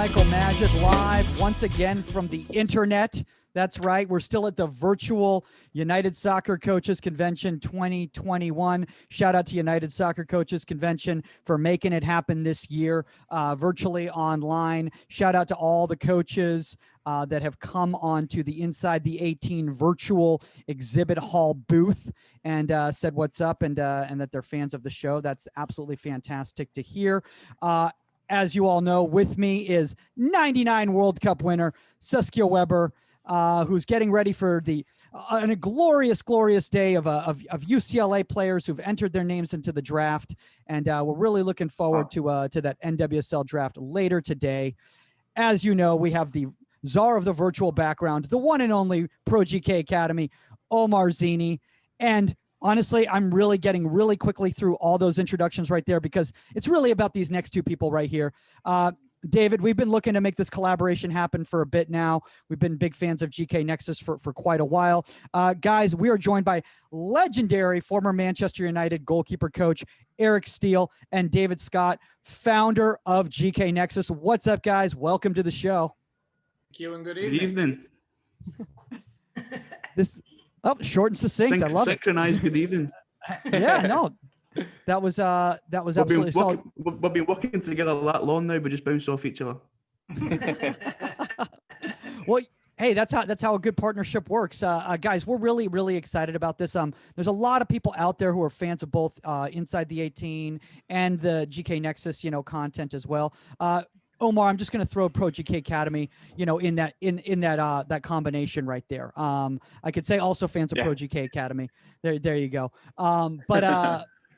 Michael Magid live once again from the internet. That's right. We're still at the virtual United Soccer Coaches Convention 2021. Shout out to United Soccer Coaches Convention for making it happen this year, virtually online. Shout out to all the coaches that have come on to the Inside the 18 virtual exhibit hall booth and said what's up and that they're fans of the show. That's absolutely fantastic to hear. As you all know, with me is 99 World Cup winner Saskia Webber, who's getting ready for a glorious day of UCLA players who've entered their names into the draft, and we're really looking forward to that NWSL draft later today. As you know, we have the czar of the virtual background, the one and only Pro GK Academy, Omar Zeenni, and honestly, I'm really getting really quickly through all those introductions right there because it's really about these next two people right here. David, we've been looking to make this collaboration happen for a bit now. We've been big fans of GkNexus for quite a while. Guys, we are joined by legendary former Manchester United goalkeeper coach Eric Steele and David Scott, founder of GkNexus. What's up, guys? Welcome to the show. Thank you and good evening. Short and succinct. I love it. Synchronized good evening. Yeah, no. That was absolutely solid. We've been working together a lot long now, but just bounce off each other. Well, hey, that's how a good partnership works. Guys, we're really excited about this. There's a lot of people out there who are fans of both Inside the 18 and the GkNexus, content as well. Omar, I'm just going to throw Pro GK Academy, in that combination right there. I could say also fans of Pro GK Academy. There you go.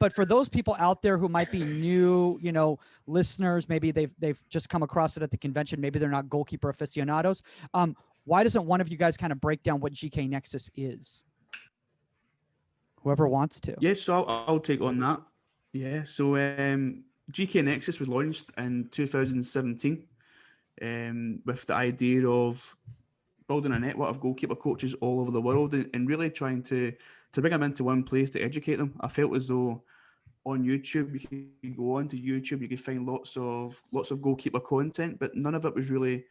But for those people out there who might be new, listeners, maybe they've just come across it at the convention. Maybe they're not goalkeeper aficionados. Why doesn't one of you guys kind of break down what GkNexus is? Whoever wants to. Yes, so I'll take on that. Yeah, so GkNexus was launched in 2017 with the idea of building a network of goalkeeper coaches all over the world and really trying to bring them into one place to educate them. I felt as though on YouTube, you could go onto YouTube, you could find lots of goalkeeper content, but none of it was really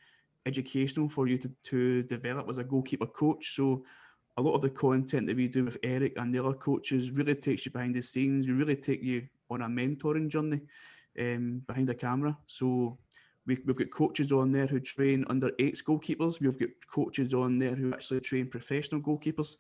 educational for you to develop as a goalkeeper coach. So a lot of the content that we do with Eric and the other coaches really takes you behind the scenes. We really take you on a mentoring journey behind the camera. So we've got coaches on there who train under 8s goalkeepers. We've got coaches on there who actually train professional goalkeepers.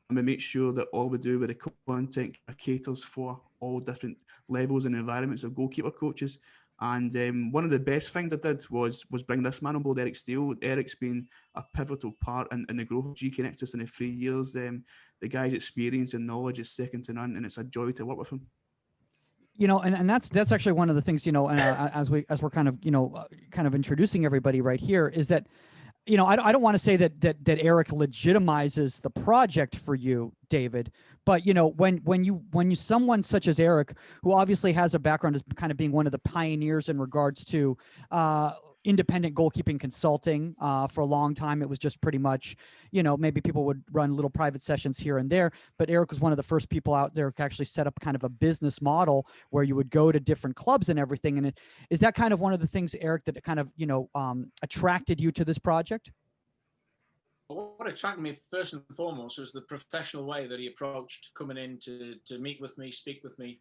And we make sure that all we do with the content caters for all different levels and environments of goalkeeper coaches. And one of the best things I did was bring this man on board, Eric Steele. Eric's been a pivotal part in the growth of GkNexus in the 3 years. The guy's experience and knowledge is second to none, and it's a joy to work with him. And that's actually one of the things, as we're kind of introducing everybody right here is that, I don't want to say that Eric legitimizes the project for you, David, but when you someone such as Eric, who obviously has a background as kind of being one of the pioneers in regards to independent goalkeeping consulting, for a long time, it was just pretty much, maybe people would run little private sessions here and there, but Eric was one of the first people out there who actually set up kind of a business model where you would go to different clubs and everything. And is that kind of one of the things, Eric, that kind of, attracted you to this project? Well, what attracted me first and foremost was the professional way that he approached coming in to meet with me, speak with me.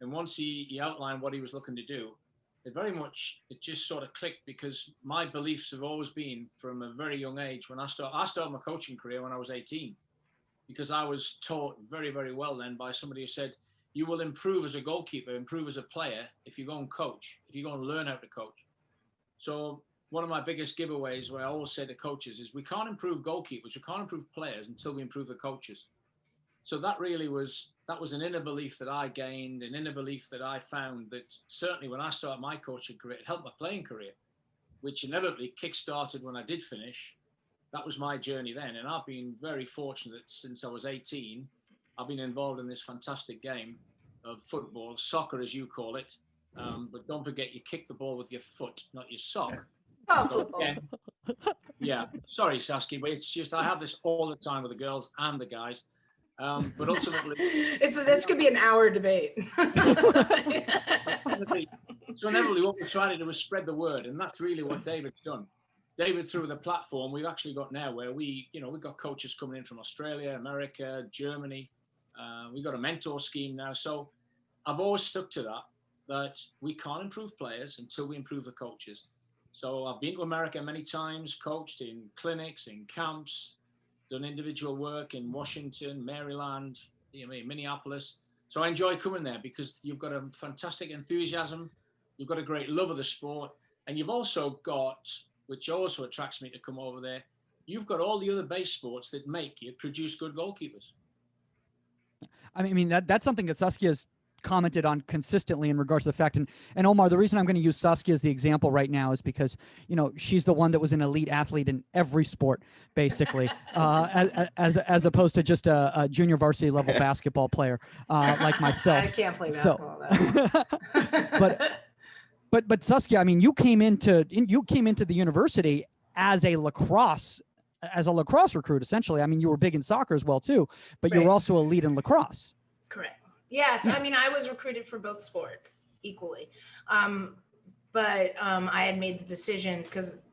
And once he outlined what he was looking to do, it just sort of clicked, because my beliefs have always been from a very young age. When I started my coaching career when I was 18, because I was taught very, very well then by somebody who said, you will improve as a goalkeeper, improve as a player if you go and coach, if you go and learn how to coach. So one of my biggest giveaways, where I always say to coaches, is we can't improve goalkeepers, we can't improve players until we improve the coaches. So that was an inner belief that I gained, an inner belief that I found that certainly when I started my coaching career, it helped my playing career, which inevitably kick-started when I did finish. That was my journey then. And I've been very fortunate since I was 18. I've been involved in this fantastic game of football, soccer as you call it. But don't forget, you kick the ball with your foot, not your sock. Oh, so, yeah, sorry, Saskia, but it's just I have this all the time with the girls and the guys. But ultimately, that's gonna be an hour debate. So inevitably what we try to do is spread the word, and that's really what David's done. David, through the platform we've actually got now, where we've got coaches coming in from Australia, America, Germany. We've got a mentor scheme now. So I've always stuck to that we can't improve players until we improve the coaches. So I've been to America many times, coached in clinics, in camps, done individual work in Washington, Maryland, Minneapolis. So I enjoy coming there because you've got a fantastic enthusiasm, you've got a great love of the sport, and you've also got, which also attracts me to come over there, you've got all the other base sports that make you produce good goalkeepers. I mean that's something that Saskia's commented on consistently in regards to the fact, and Omar, the reason I'm going to use Saskia as the example right now is because she's the one that was an elite athlete in every sport basically, as opposed to just a junior varsity level basketball player like myself. I can't play basketball. But Saskia, I mean, you came into the university as a lacrosse recruit essentially. I mean, you were big in soccer as well too, but you were also elite in lacrosse. Correct. Yes, I mean, I was recruited for both sports equally, but I had made the decision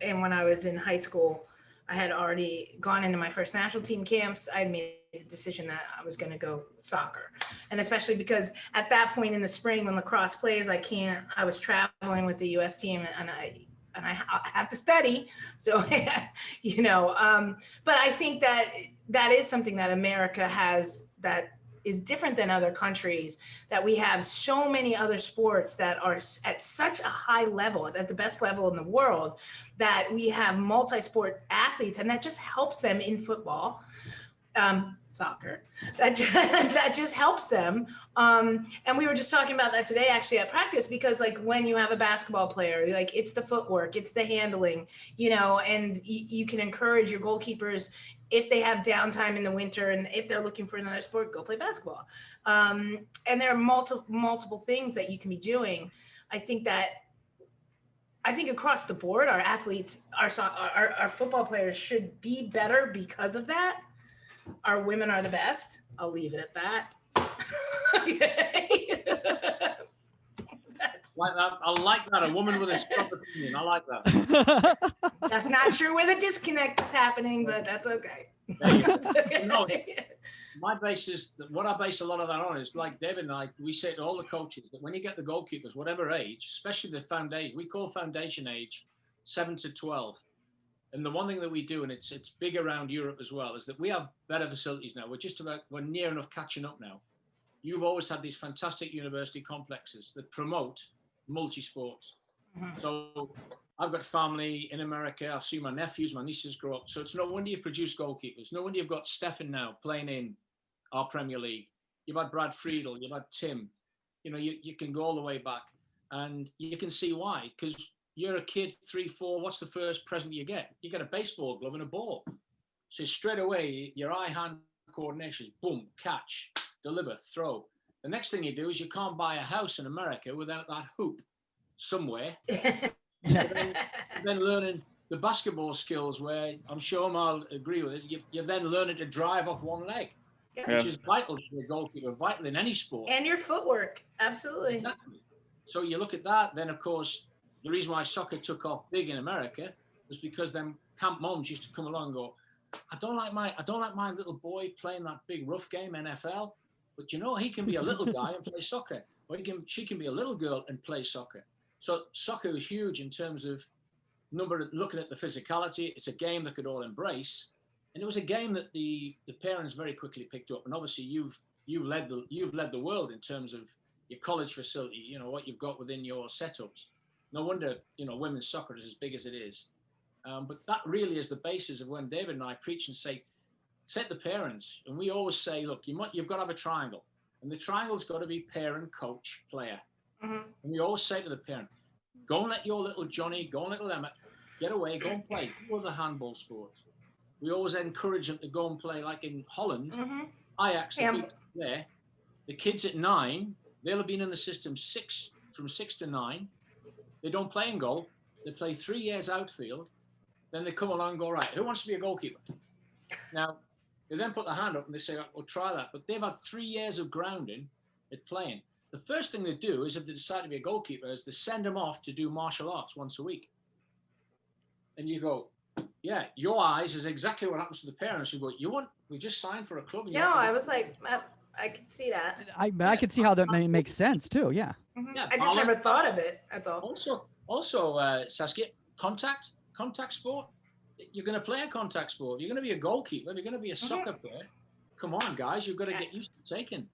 and when I was in high school, I had already gone into my first national team camps. I had made the decision that I was going to go soccer, and especially because at that point in the spring when lacrosse plays, I was traveling with the U.S. team, and I have to study, so but I think that is something that America has that is different than other countries, that we have so many other sports that are at such a high level, at the best level in the world, that we have multi-sport athletes, and that just helps them in football, soccer, that just helps them. And we were just talking about that today actually at practice, because like when you have a basketball player, like it's the footwork, it's the handling, and you can encourage your goalkeepers, if they have downtime in the winter and if they're looking for another sport, go play basketball. And there are multiple things that you can be doing. I think across the board, our athletes, our football players should be better because of that. Our women are the best. I'll leave it at that. Like that. I like that. A woman with a strong opinion. I like that. That's not sure where the disconnect is happening, but that's okay. My basis, what I base a lot of that on is, like David and I, we say to all the coaches that when you get the goalkeepers, whatever age, especially the foundation, we call foundation age 7 to 12. And the one thing that we do, and it's big around Europe as well, is that we have better facilities now. We're near enough catching up now. You've always had these fantastic university complexes that promote multi-sports. Mm-hmm. So I've got family in America. I've seen my nephews, my nieces grow up. So it's no wonder you produce goalkeepers. No wonder you've got Stefan now playing in our Premier League. You've had Brad Friedel. You've had Tim. You can go all the way back. And you can see why. Because you're a kid, 3, 4, what's the first present you get? You get a baseball glove and a ball. So straight away, your eye-hand coordination is boom, catch, deliver, throw. The next thing you do is you can't buy a house in America without that hoop somewhere. then learning the basketball skills, where I'm sure Omar agree with this, you're then learning to drive off one leg, which is vital to the goalkeeper, vital in any sport. And your footwork, absolutely. Exactly. So you look at that, then of course, the reason why soccer took off big in America was because them camp moms used to come along and go, I don't like my little boy playing that big rough game, NFL, but he can be a little guy and play soccer, or she can be a little girl and play soccer. So soccer is huge in terms of looking at the physicality. It's a game that could all embrace, and it was a game that the parents very quickly picked up. And obviously you've led the world in terms of your college facility, what you've got within your setups. No wonder, women's soccer is as big as it is. But that really is the basis of when David and I preach and say to parents, and we always say, look, you've got to have a triangle. And the triangle's got to be parent, coach, player. Mm-hmm. And we always say to the parent, go and let your little Johnny, go and little Emmett, get away, go and play. Do other handball sports. We always encourage them to go and play, like in Holland, mm-hmm. Ajax, there. The kids at 9, they'll have been in the system from 6 to 9. They don't play in goal. They play 3 years outfield. Then they come along and go, right, who wants to be a goalkeeper? Now, they then put their hand up and they say, we'll try that. But they've had 3 years of grounding at playing. the first thing they do is if they decide to be a goalkeeper is they send them off to do martial arts once a week. And you go, yeah, your eyes is exactly what happens to the parents. You go, we just signed for a club. And No, I was like, I could see that. I could see how that makes sense too. Yeah. Yeah, I just never thought of it. That's all. Also, Saskia, contact sport. You're going to play a contact sport. You're going to be a goalkeeper. You're going to be a soccer player. Come on, guys, you've got to get used to taking.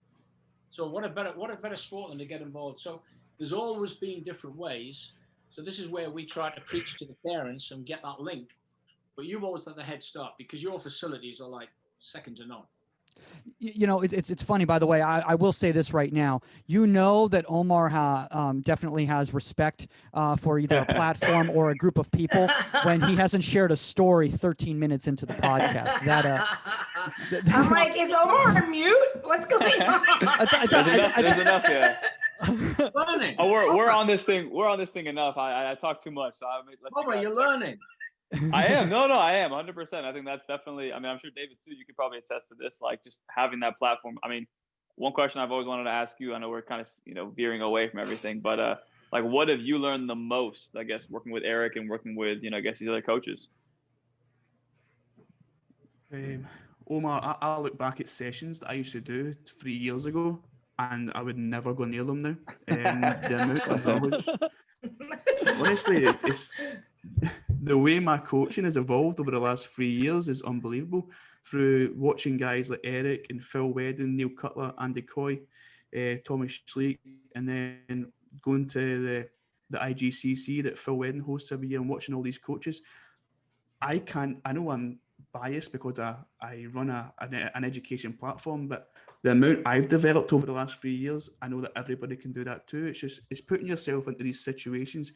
So what a better sport than to get involved. So there's always been different ways. So this is where we try to preach to the parents and get that link. But you've always had the head start because your facilities are like second to none. It's funny, by the way. I will say this right now. You know that Omar definitely has respect for either a platform or a group of people when he hasn't shared a story 13 minutes into the podcast. I'm like, is Omar on mute? What's going on? There's enough here. Oh, we're on this thing. We're on this thing enough. I talk too much. So Omar, you're learning. I am. No, I am 100%. I think that's definitely, I mean, I'm sure David too, you could probably attest to this, like just having that platform. I mean, one question I've always wanted to ask you, I know we're kind of, veering away from everything, but like what have you learned the most, I guess, working with Eric and working with, I guess these other coaches? Omar, I look back at sessions that I used to do 3 years ago and I would never go near them now. The amount of knowledge. Honestly, it's the way my coaching has evolved over the last 3 years is unbelievable. Through watching guys like Eric and Phil Wedding, Neil Cutler, Andy Coy, Thomas Schleek, and then going to the IGCC that Phil Wedding hosts every year and watching all these coaches. I know I'm biased because I run an education platform, but the amount I've developed over the last 3 years, I know that everybody can do that too. It's putting yourself into these situations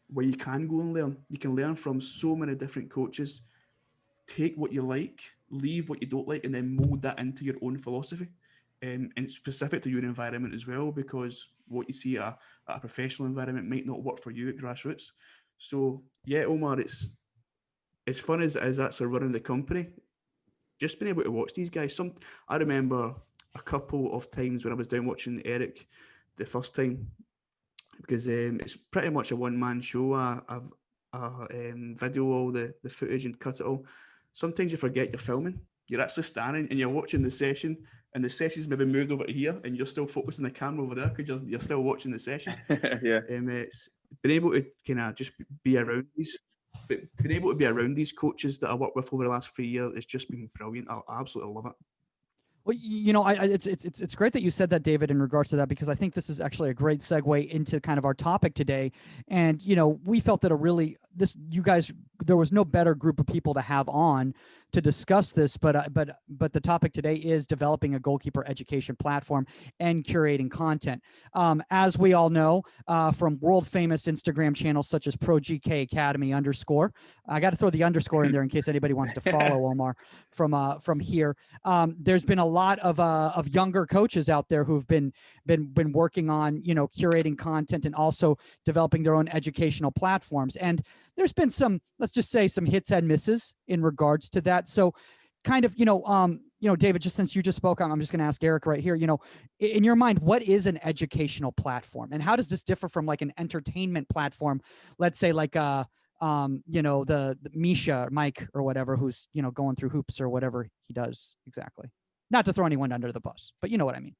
where you can go and learn. You can learn from so many different coaches, take what you like, leave what you don't like, and then mold that into your own philosophy. And it's specific to your environment as well, because what you see at a professional environment might not work for you at grassroots. So yeah, Omar, it's fun as it is actually running the company. Just being able to watch these guys. I remember a couple of times when I was down watching Eric the first time, because it's pretty much a one-man show. I've video all the footage and cut it all. Sometimes you forget you're filming. You're actually standing and you're watching the session, and the session's maybe moved over to here, and you're still focusing the camera over there because you're still watching the session. Yeah. It's been able to kind of just be around these. But being able to be around these coaches that I worked with over the last 3 years, it's just been brilliant. I absolutely love it. Well, it's great that you said that, David, in regards to that, because I think this is actually a great segue into kind of our topic today. And, we felt that there was no better group of people to have on to discuss this, but the topic today is developing a goalkeeper education platform and curating content. As we all know, from world famous Instagram channels such as Pro GK Academy _. I got to throw the underscore in there in case anybody wants to follow Omar from here. There's been a lot of younger coaches out there who've been working on, curating content and also developing their own educational platforms. And there's been some, let's just say, some hits and misses in regards to that. So kind of, David, just since you just spoke, I'm just going to ask Eric right here, in your mind, what is an educational platform, and how does this differ from like an entertainment platform? Let's say like the Misha, Mike or whatever, who's, going through hoops or whatever he does exactly. Not to throw anyone under the bus, but you know what I mean.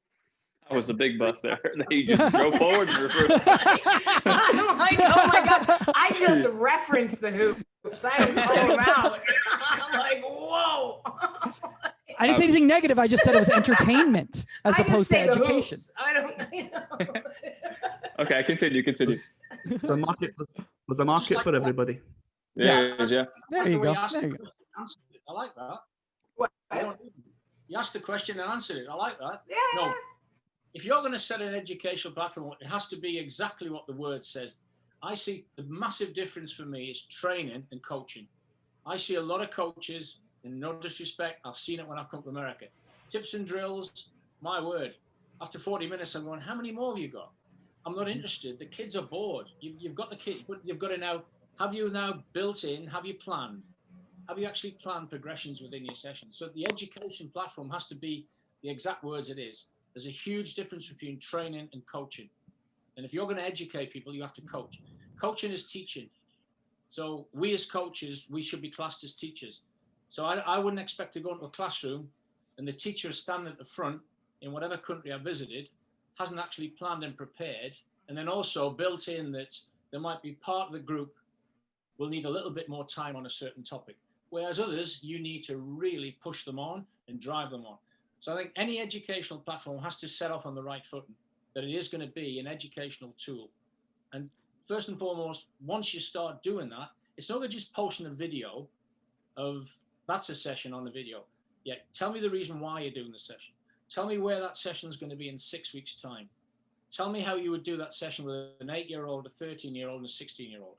That was a big bus there. He just drove forward and reversed. I'm like, oh my God. I just referenced the hoops. I don't call them out. I'm like, whoa. I didn't say anything negative. I just said it was entertainment as opposed to education. I don't. Okay, continue. There's a market for everybody. Yeah. There you go. I like that. What? You asked the question and answered it. I like that. Yeah. No, if you're going to set an educational platform, it has to be exactly what the word says. I see the massive difference for me is training and coaching. I see a lot of coaches, and no disrespect, I've seen it when I've come to America. Tips and drills, my word. After 40 minutes, I'm going, how many more have you got? I'm not interested. The kids are bored. You've got the kid, but you've got to now, have you now built in, have you planned? Have you actually planned progressions within your session? So the education platform has to be the exact words it is. There's a huge difference between training and coaching. And if you're going to educate people, you have to coach. Coaching is teaching. So we as coaches, we should be classed as teachers. So I wouldn't expect to go into a classroom and the teacher is standing at the front in whatever country I visited, hasn't actually planned and prepared, and then also built in that there might be part of the group will need a little bit more time on a certain topic. Whereas others, you need to really push them on and drive them on. So I think any educational platform has to set off on the right footing, that it is going to be an educational tool. And first and foremost, once you start doing that, it's not just posting a video of that's a session on the video. Yeah, tell me the reason why you're doing the session. Tell me where that session is going to be in 6 weeks' time. Tell me how you would do that session with an 8-year-old, a 13-year-old, and a 16-year-old.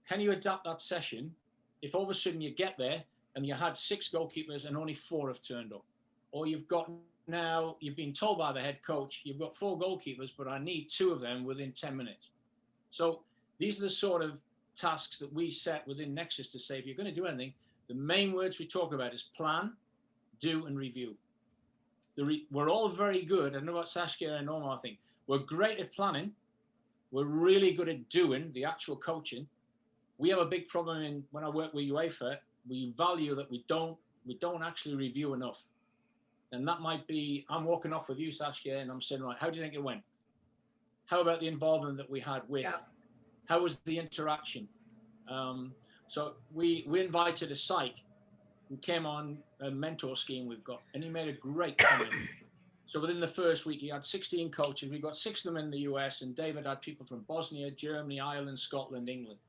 Can you adapt that session if all of a sudden you get there and you had 6 goalkeepers and only 4 have turned up? Or you've got now, you've been told by the head coach, you've got 4 goalkeepers, but I need 2 of them within 10 minutes. So these are the sort of tasks that we set within Nexus to say, if you're going to do anything, the main words we talk about is plan, do, and review. We're all very good. I don't know about Saskia and Omar, I think. We're great at planning. We're really good at doing the actual coaching. We have a big problem when I work with UEFA, we value that we don't actually review enough. And that might be, I'm walking off with you, Saskia, and I'm saying, right, how do you think it went? How about the involvement that we had with? Yeah. How was the interaction? So we invited a psych who came on a mentor scheme we've got, and he made a great comment. So within the first week, he had 16 coaches. We got 6 of them in the US, and David had people from Bosnia, Germany, Ireland, Scotland, England.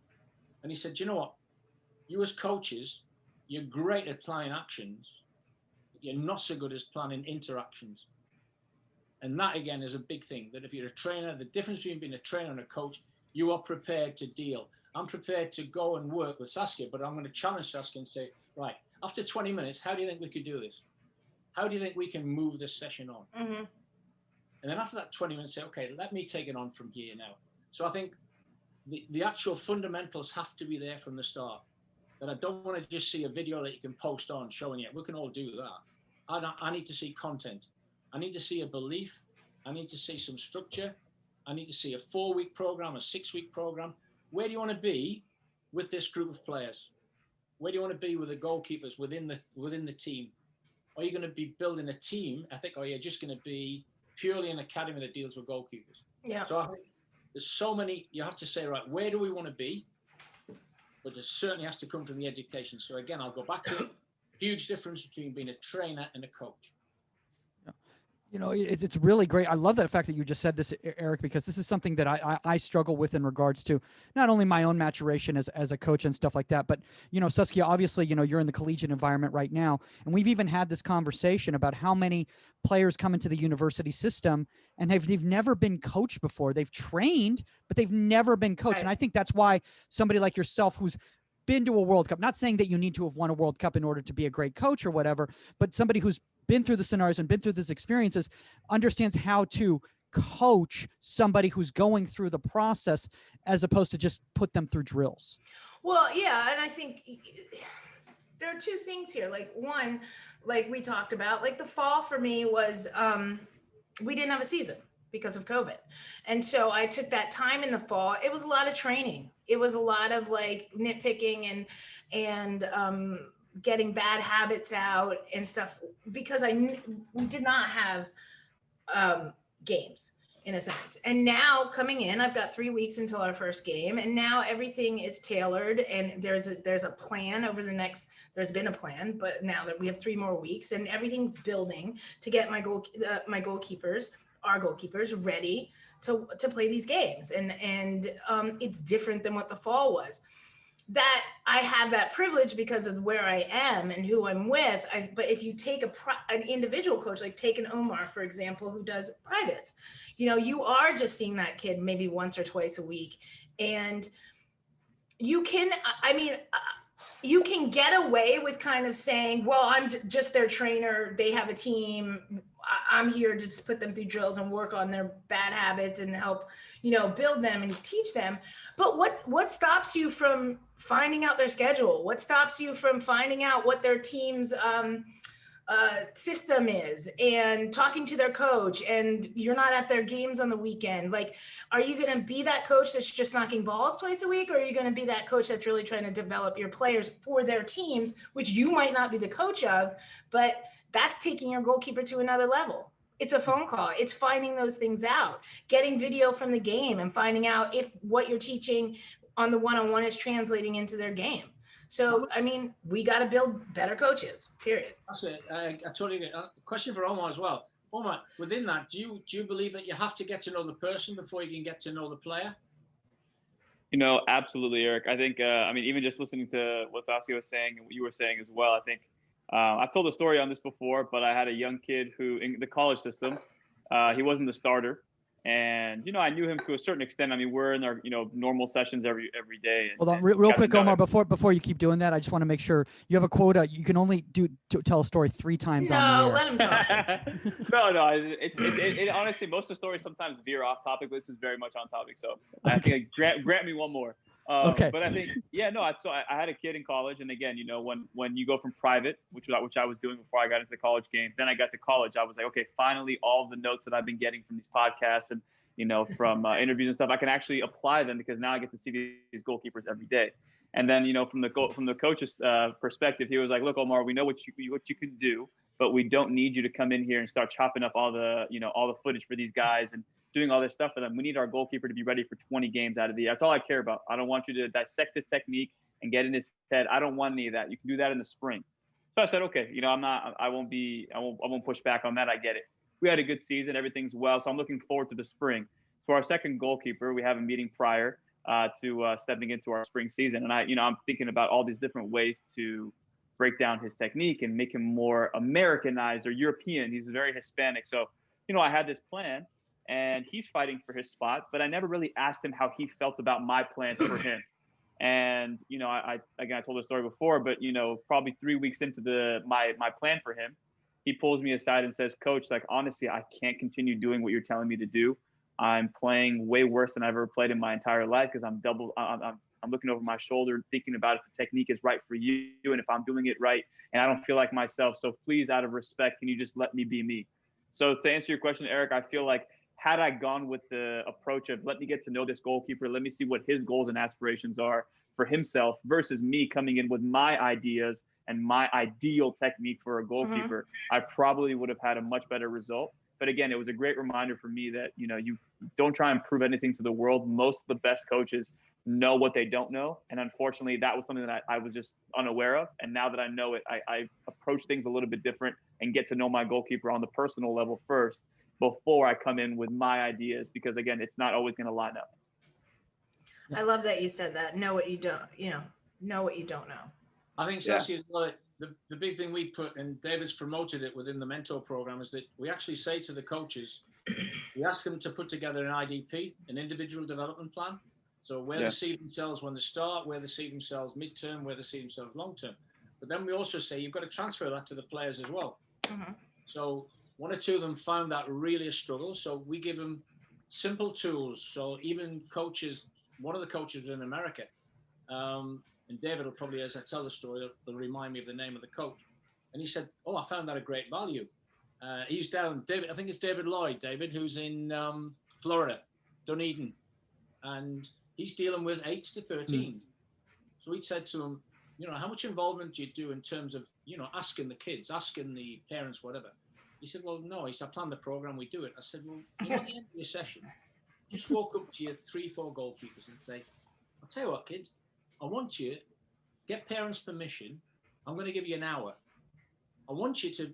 And he said, you know what? You as coaches, you're great at planning actions, but you're not so good as planning interactions. And that, again, is a big thing, that if you're a trainer, the difference between being a trainer and a coach, you are prepared to deal. I'm prepared to go and work with Saskia, but I'm going to challenge Saskia and say, right, after 20 minutes, how do you think we could do this? How do you think we can move this session on? Mm-hmm. And then after that 20 minutes, say, okay, let me take it on from here now. So I think the actual fundamentals have to be there from the start. That I don't want to just see a video that you can post on showing it. We can all do that. I need to see content. I need to see a belief. I need to see some structure. I need to see a 4-week program, a 6-week program. Where do you want to be with this group of players? Where do you want to be with the goalkeepers within the team? Are you going to be building a team? I think, or you're just going to be purely an academy that deals with goalkeepers? Yeah. So I think there's so many, you have to say, right, where do we want to be? But it certainly has to come from the education. So again, I'll go back to it. Huge difference between being a trainer and a coach. You know, it's really great. I love that fact that you just said this, Eric, because this is something that I struggle with in regards to not only my own maturation as a coach and stuff like that, but, you know, Saskia, obviously, you know, you're in the collegiate environment right now. And we've even had this conversation about how many players come into the university system and they've never been coached before. They've trained, but they've never been coached. Right. And I think that's why somebody like yourself who's been to a World Cup, not saying that you need to have won a World Cup in order to be a great coach or whatever, but somebody who's been through the scenarios and been through these experiences understands how to coach somebody who's going through the process as opposed to just put them through drills. Well, yeah. And I think there are 2 things here. Like one, like we talked about, like the fall for me was, we didn't have a season because of COVID. And so I took that time in the fall. It was a lot of training. It was a lot of like nitpicking and getting bad habits out and stuff, because we did not have games in a sense. And now coming in, I've got 3 weeks until our first game, and now everything is tailored, and there's a plan over the next, there's been a plan, but now that we have 3 more weeks and everything's building to get my goalkeepers, our goalkeepers, ready to play these games. And it's different than what the fall was. That I have that privilege because of where I am and who I'm with. But if you take an individual coach, like take an Omar, for example, who does privates, you know, you are just seeing that kid maybe once or twice a week. And you can, you can get away with kind of saying, well, I'm just their trainer. They have a team. I'm here to just put them through drills and work on their bad habits and help, you know, build them and teach them. But what stops you from finding out their schedule? What stops you from finding out what their team's system is, and talking to their coach, and you're not at their games on the weekend. Like, are you going to be that coach that's just knocking balls twice a week, or are you going to be that coach that's really trying to develop your players for their teams, which you might not be the coach of, but that's taking your goalkeeper to another level? It's a phone call. It's finding those things out, getting video from the game and finding out if what you're teaching on the one-on-one is translating into their game. So, I mean, we got to build better coaches, period. That's it. I totally get a question for Omar as well. Omar, within that, do you believe that you have to get to know the person before you can get to know the player? You know, absolutely, Eric. I think, I mean, even just listening to what Saskia was saying and what you were saying as well, I think I've told a story on this before, but I had a young kid who, in the college system, he wasn't the starter. And, you know, I knew him to a certain extent. I mean, we're in our, you know, normal sessions every day. Hold on, real quick, Omar, before you keep doing that, I just want to make sure you have a quota. You can only tell a story 3 times on the air. Let him talk. No, it honestly, most of the stories sometimes veer off topic, but this is very much on topic. So I think grant me one more. Okay. But I think, yeah, no, so I had a kid in college. And again, you know, when you go from private, which I was doing before I got into the college game, then I got to college, I was like, okay, finally, all the notes that I've been getting from these podcasts and, you know, from interviews and stuff, I can actually apply them because now I get to see these goalkeepers every day. And then, you know, from the coach's perspective, he was like, look, Omar, we know what you can do, but we don't need you to come in here and start chopping up all the footage for these guys and doing all this stuff for them. We need our goalkeeper to be ready for 20 games out of the year. That's all I care about. I don't want you to dissect his technique and get in his head. I don't want any of that. You can do that in the spring. So I said, okay, you know, I won't push back on that. I get it. We had a good season. Everything's well. So I'm looking forward to the spring. So our second goalkeeper, we have a meeting prior to stepping into our spring season. And I'm thinking about all these different ways to break down his technique and make him more Americanized or European. He's very Hispanic. So, you know, I had this plan and he's fighting for his spot, but I never really asked him how he felt about my plans for him. And, you know, I told the story before, but, you know, probably 3 weeks into my plan for him, he pulls me aside and says, Coach, like, honestly, I can't continue doing what you're telling me to do. I'm playing way worse than I've ever played in my entire life because I'm looking over my shoulder, thinking about if the technique is right for you and if I'm doing it right, and I don't feel like myself. So please, out of respect, can you just let me be me? So to answer your question, Eric, I feel like had I gone with the approach of let me get to know this goalkeeper, let me see what his goals and aspirations are for himself versus me coming in with my ideas and my ideal technique for a goalkeeper, I probably would have had a much better result. But again, it was a great reminder for me that, you know, you don't try and prove anything to the world. Most of the best coaches know what they don't know. And unfortunately, that was something that I was just unaware of. And now that I know it, I approach things a little bit different and get to know my goalkeeper on the personal level first before I come in with my ideas, because again, it's not always going to line up. I love that you said that. Know what you don't know. I think Saskia, the big thing we put, and David's promoted it within the mentor program, is that we actually say to the coaches, we ask them to put together an IDP, an individual development plan. So where they see themselves when they start, where they see themselves midterm, where they see themselves long term. But then we also say you've got to transfer that to the players as well. So 1 or 2 of them found that really a struggle. So we give them simple tools. So even coaches, one of the coaches was in America, and David will probably, as I tell the story, they'll remind me of the name of the coach. And he said, I found that a great value. He's down, David, I think it's David Lloyd, who's in Florida, Dunedin. And he's dealing with 8s to 13. So he said to him, you know, how much involvement do you do in terms of, you know, asking the kids, asking the parents, whatever? He said, well, no. He said, I plan the program, we do it. I said, well, you know, at the end of your session, just walk up to your 3-4 goalkeepers and say, I'll tell you what, kids, I want you to get parents' permission. I'm going to give you an hour. I want you to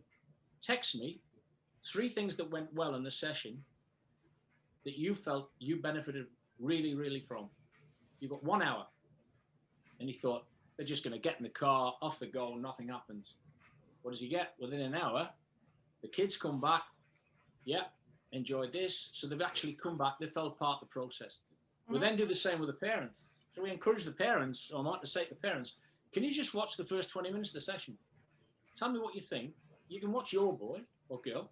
text me 3 things that went well in the session that you felt you benefited really, really from. You've got 1 hour. And he thought, they're just going to get in the car, off the go, nothing happens. What does he get? Within an hour, the kids come back. Yeah, enjoyed this. So they've actually come back. They felt part of the process. We then do the same with the parents. So we encourage the parents, or not to say to the parents, can you just watch the first 20 minutes of the session? Tell me what you think. You can watch your boy or girl,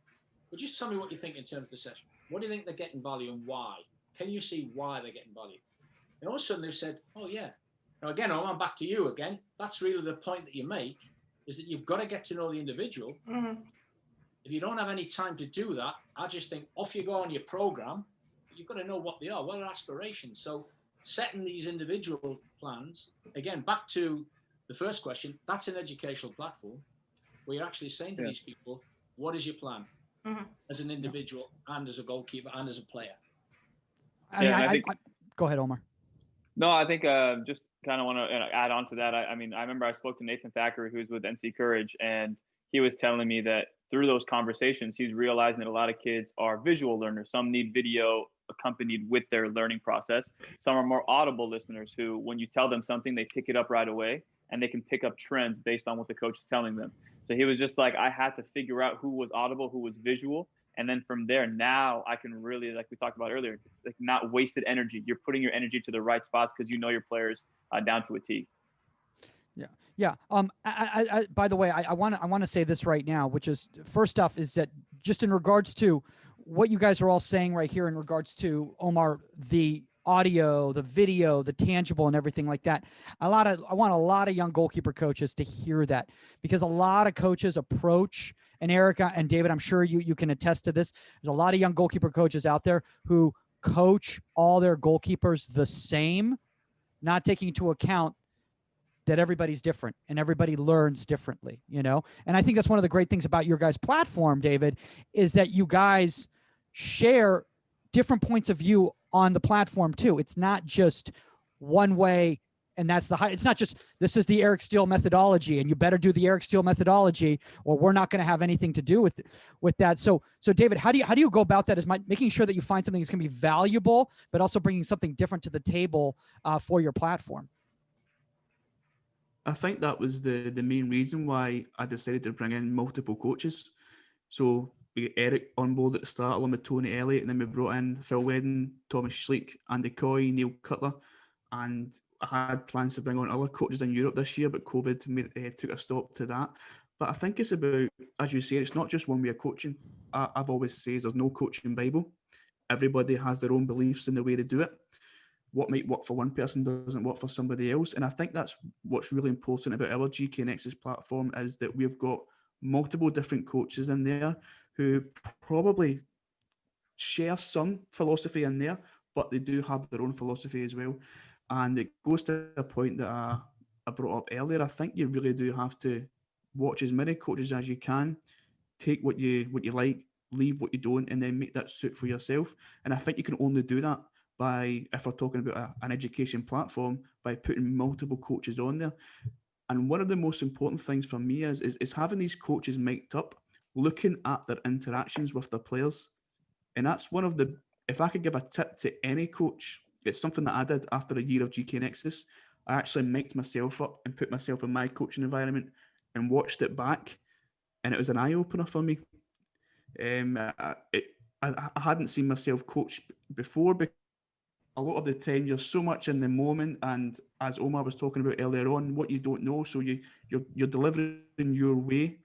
but just tell me what you think in terms of the session. What do you think they're getting value and why? Can you see why they're getting value? And all of a sudden they've said, oh yeah. Now again, I'm back to you again. That's really the point that you make, is that you've got to get to know the individual. Mhm. If you don't have any time to do that, I just think off you go on your program. You've got to know what they are, what are aspirations. So setting these individual plans, again, back to the first question, that's an educational platform where you're actually saying to these people, what is your plan as an individual and as a goalkeeper and as a player? I mean, go ahead, Omar. No, I think just kind of want to add on to that. I mean, I remember I spoke to Nathan Thackeray, who's with NC Courage, and he was telling me that through those conversations, he's realizing that a lot of kids are visual learners. Some need video accompanied with their learning process. Some are more audible listeners who, when you tell them something, they pick it up right away and they can pick up trends based on what the coach is telling them. So he was just like, I had to figure out who was audible, who was visual. And then from there, now I can really, like we talked about earlier, it's like not wasted energy. You're putting your energy to the right spots because you know your players down to a T. Yeah. By the way, I want to say this right now, which is first off is that just in regards to what you guys are all saying right here in regards to Omar, the audio, the video, the tangible and everything like that. I want a lot of young goalkeeper coaches to hear that, because a lot of coaches approach, and Erica and David, I'm sure you can attest to this. There's a lot of young goalkeeper coaches out there who coach all their goalkeepers the same, not taking into account that everybody's different and everybody learns differently, you know? And I think that's one of the great things about your guys' platform, David, is that you guys share different points of view on the platform too. It's not just one way, and that's the high. It's not just, this is the Eric Steele methodology and you better do the Eric Steele methodology or we're not going to have anything to do with that. So David, how do you go about that? Is making sure that you find something that's going to be valuable, but also bringing something different to the table for your platform? I think that was the main reason why I decided to bring in multiple coaches. So we got Eric on board at the start, along with Tony Elliott, and then we brought in Phil Wedden, Thomas Schleek, Andy Coy, Neil Cutler, and I had plans to bring on other coaches in Europe this year, but COVID took a stop to that. But I think it's about, as you say, it's not just one way of coaching. I've always said there's no coaching Bible. Everybody has their own beliefs in the way they do it. What might work for one person doesn't work for somebody else. And I think that's what's really important about our GkNexus platform, is that we've got multiple different coaches in there who probably share some philosophy in there, but they do have their own philosophy as well. And it goes to a point that I brought up earlier. I think you really do have to watch as many coaches as you can, take what you like, leave what you don't, and then make that suit for yourself. And I think you can only do that by, if we're talking about an education platform, by putting multiple coaches on there. And one of the most important things for me is having these coaches mic'd up, looking at their interactions with their players. And that's one of the, if I could give a tip to any coach, it's something that I did after a year of GkNexus. I actually mic'd myself up and put myself in my coaching environment and watched it back. And it was an eye-opener for me. I hadn't seen myself coach before, because a lot of the time you're so much in the moment, and as Omar was talking about earlier on, what you don't know, so you're delivering your way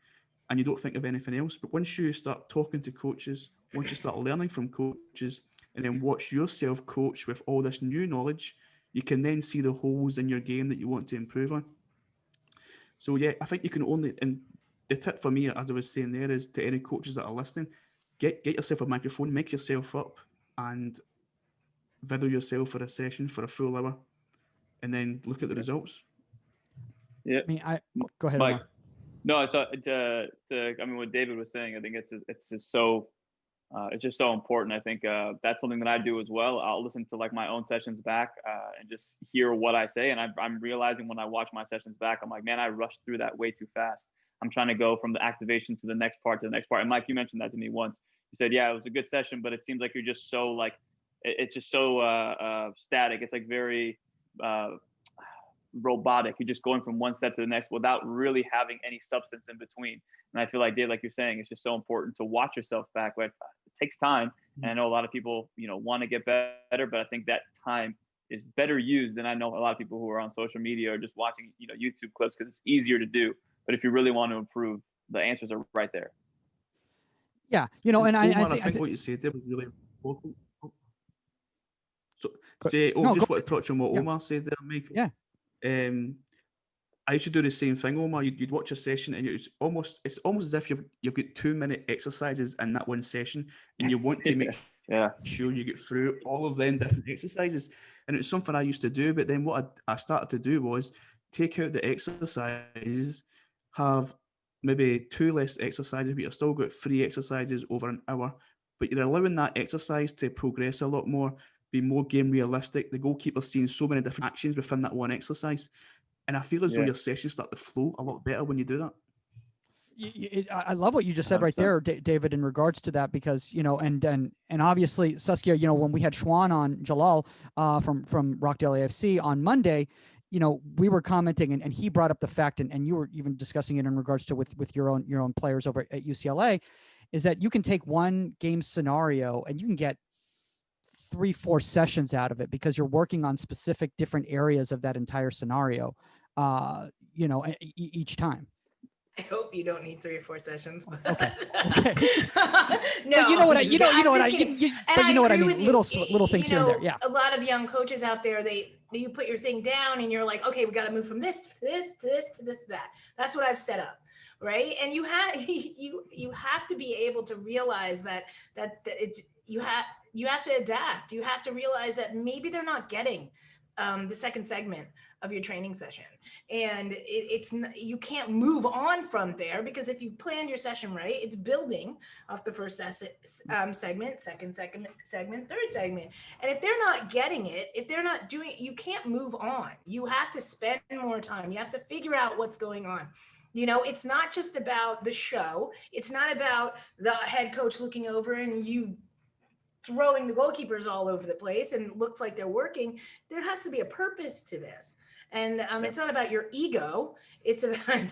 and you don't think of anything else. But once you start talking to coaches, once you start learning from coaches, and then watch yourself coach with all this new knowledge, you can then see the holes in your game that you want to improve on. So yeah, I think you can only, and the tip for me, as I was saying there, is to any coaches that are listening, get yourself a microphone, make yourself up, and video yourself for a session for a full hour, and then look at the results. Yeah. Go ahead, Mike. Omar. No, I mean, what David was saying, I think it's just so important. I think that's something that I do as well. I'll listen to like my own sessions back and just hear what I say. And I'm realizing when I watch my sessions back, I'm like, man, I rushed through that way too fast. I'm trying to go from the activation to the next part to the next part. And Mike, you mentioned that to me once. You said, yeah, it was a good session, but it seems like you're just so like, it's just so static. It's like very robotic. You're just going from one step to the next without really having any substance in between. And I feel like, Dave, like you're saying, it's just so important to watch yourself back. It takes time. And I know a lot of people, want to get better, but I think that time is better used than I know a lot of people who are on social media or just watching, YouTube clips, because it's easier to do. But if you really want to improve, the answers are right there. Yeah. And Omar, I think what you said there was really important. So, no, just want to touch on what Omar said there, Michael. Yeah. I used to do the same thing, Omar. You'd watch a session, and it's almost as if you've got 2 minute exercises in that one session, and you want to make Yeah. sure you get through all of them different exercises. And it's something I used to do, but then what I started to do was take out the exercises, have maybe 2 less exercises, but you've still got 3 exercises over an hour. But you're allowing that exercise to progress a lot more, be more game realistic. The goalkeeper's seeing so many different actions within that one exercise. And I feel as though Yeah. your sessions start to flow a lot better when you do that. I love what you just said right there, David, in regards to that, because, you know, and obviously, Saskia, you know, when we had Schwan on, Jalal from Rockdale AFC on Monday, you know, we were commenting, and he brought up the fact, and you were even discussing it in regards to with your own players over at UCLA, is that you can take one game scenario and you can get 3-4 sessions out of it because you're working on specific different areas of that entire scenario, you know, each time. I hope you don't need 3 or 4 sessions. Okay. No, but you know what I mean. little things here and there. Yeah. A lot of young coaches out there, you put your thing down and you're like, okay, we got to move from this to this to this to this to that. That's what I've set up, right? And you have to be able to realize that you have to adapt. You have to realize that maybe they're not getting the second segment of your training session, and you can't move on from there, because if you planned your session right, it's building off the first segment, second segment, third segment. And if they're not getting it, if they're not doing it, you can't move on. You have to spend more time. You have to figure out what's going on. You know, it's not just about the show. It's not about the head coach looking over and you throwing the goalkeepers all over the place and looks like they're working. There has to be a purpose to this. And it's not about your ego. It's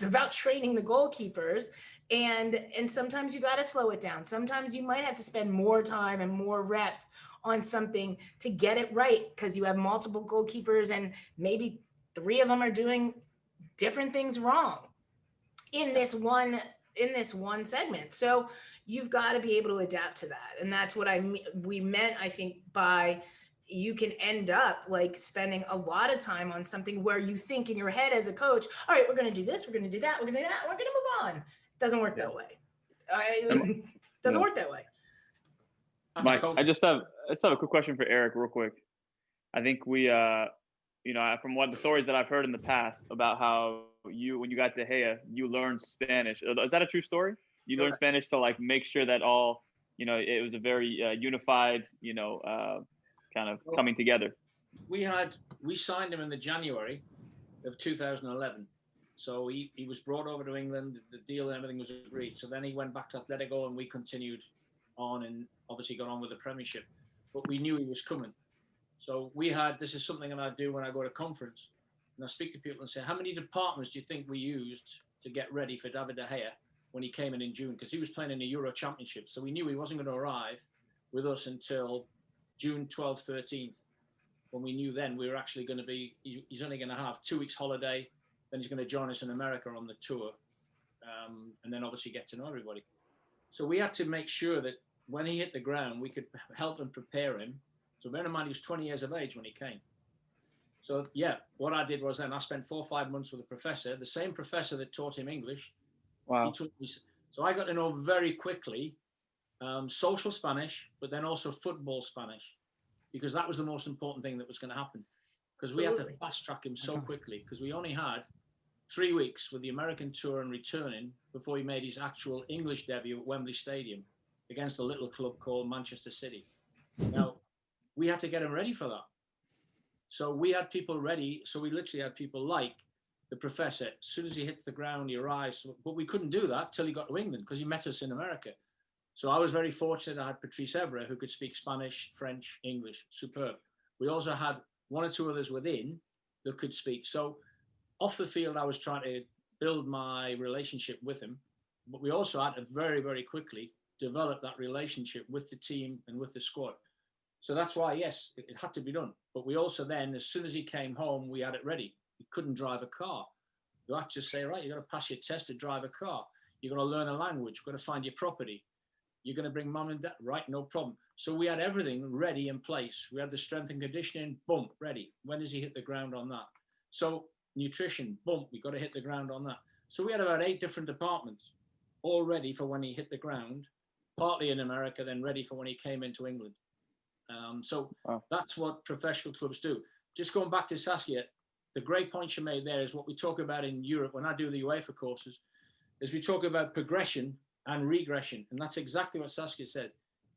about training the goalkeepers. And sometimes you got to slow it down. Sometimes you might have to spend more time and more reps on something to get it right, because you have multiple goalkeepers and maybe 3 of them are doing different things wrong in this one segment. So you've got to be able to adapt to that. And that's what we meant, I think, by you can end up like spending a lot of time on something where you think in your head as a coach, all right, we're going to do this, we're going to do that, we're going to do that, we're going to move on. It doesn't work that way. It doesn't work that way. Mike, I just have a quick question for Eric real quick. I think we, you know, from what the stories that I've heard in the past about how when you got to Haya, you learned Spanish. Is that a true story? You learned Spanish to like make sure that all, you know, it was a very unified, you know, kind of coming together. We signed him in the January of 2011. So he was brought over to England, the deal and everything was agreed. So then he went back to Atletico and we continued on and obviously got on with the Premiership. But we knew he was coming. So this is something that I do when I go to conference. And I speak to people and say, how many departments do you think we used to get ready for David De Gea when he came in June? Because he was playing in the Euro Championship. So we knew he wasn't going to arrive with us until June 12th, 13th, when we knew then we were actually going to be, he's only going to have 2 weeks holiday, then he's going to join us in America on the tour, and then obviously get to know everybody. So we had to make sure that when he hit the ground, we could help and prepare him. So bear in mind, he was 20 years of age when he came. So yeah, what I did was then I spent 4 or 5 months with a professor, the same professor that taught him English. Wow. He taught me, so I got to know very quickly social Spanish, but then also football Spanish, because that was the most important thing that was going to happen. Because we had to fast track him so quickly, because we only had 3 weeks with the American tour and returning before he made his actual English debut at Wembley Stadium against a little club called Manchester City. Now, we had to get him ready for that. So we had people ready. So we literally had people like the professor. As soon as he hits the ground, he arrives. But we couldn't do that till he got to England, because he met us in America. So I was very fortunate. I had Patrice Evra, who could speak Spanish, French, English, superb. We also had 1 or 2 others within that could speak. So off the field, I was trying to build my relationship with him. But we also had to very, very quickly develop that relationship with the team and with the squad. So that's why, yes, it had to be done. But we also then, as soon as he came home, we had it ready. He couldn't drive a car. You had to say, right, you've got to pass your test to drive a car. You're going to learn a language. You've got to find your property. You're going to bring mum and dad, right? No problem. So we had everything ready in place. We had the strength and conditioning, boom, ready. When does he hit the ground on that? So nutrition, boom, we got to hit the ground on that. So we had about 8 different departments all ready for when he hit the ground, partly in America, then ready for when he came into England. So that's what professional clubs do. Just going back to Saskia, the great point you made there is what we talk about in Europe when I do the UEFA courses, is we talk about progression and regression. And that's exactly what Saskia said,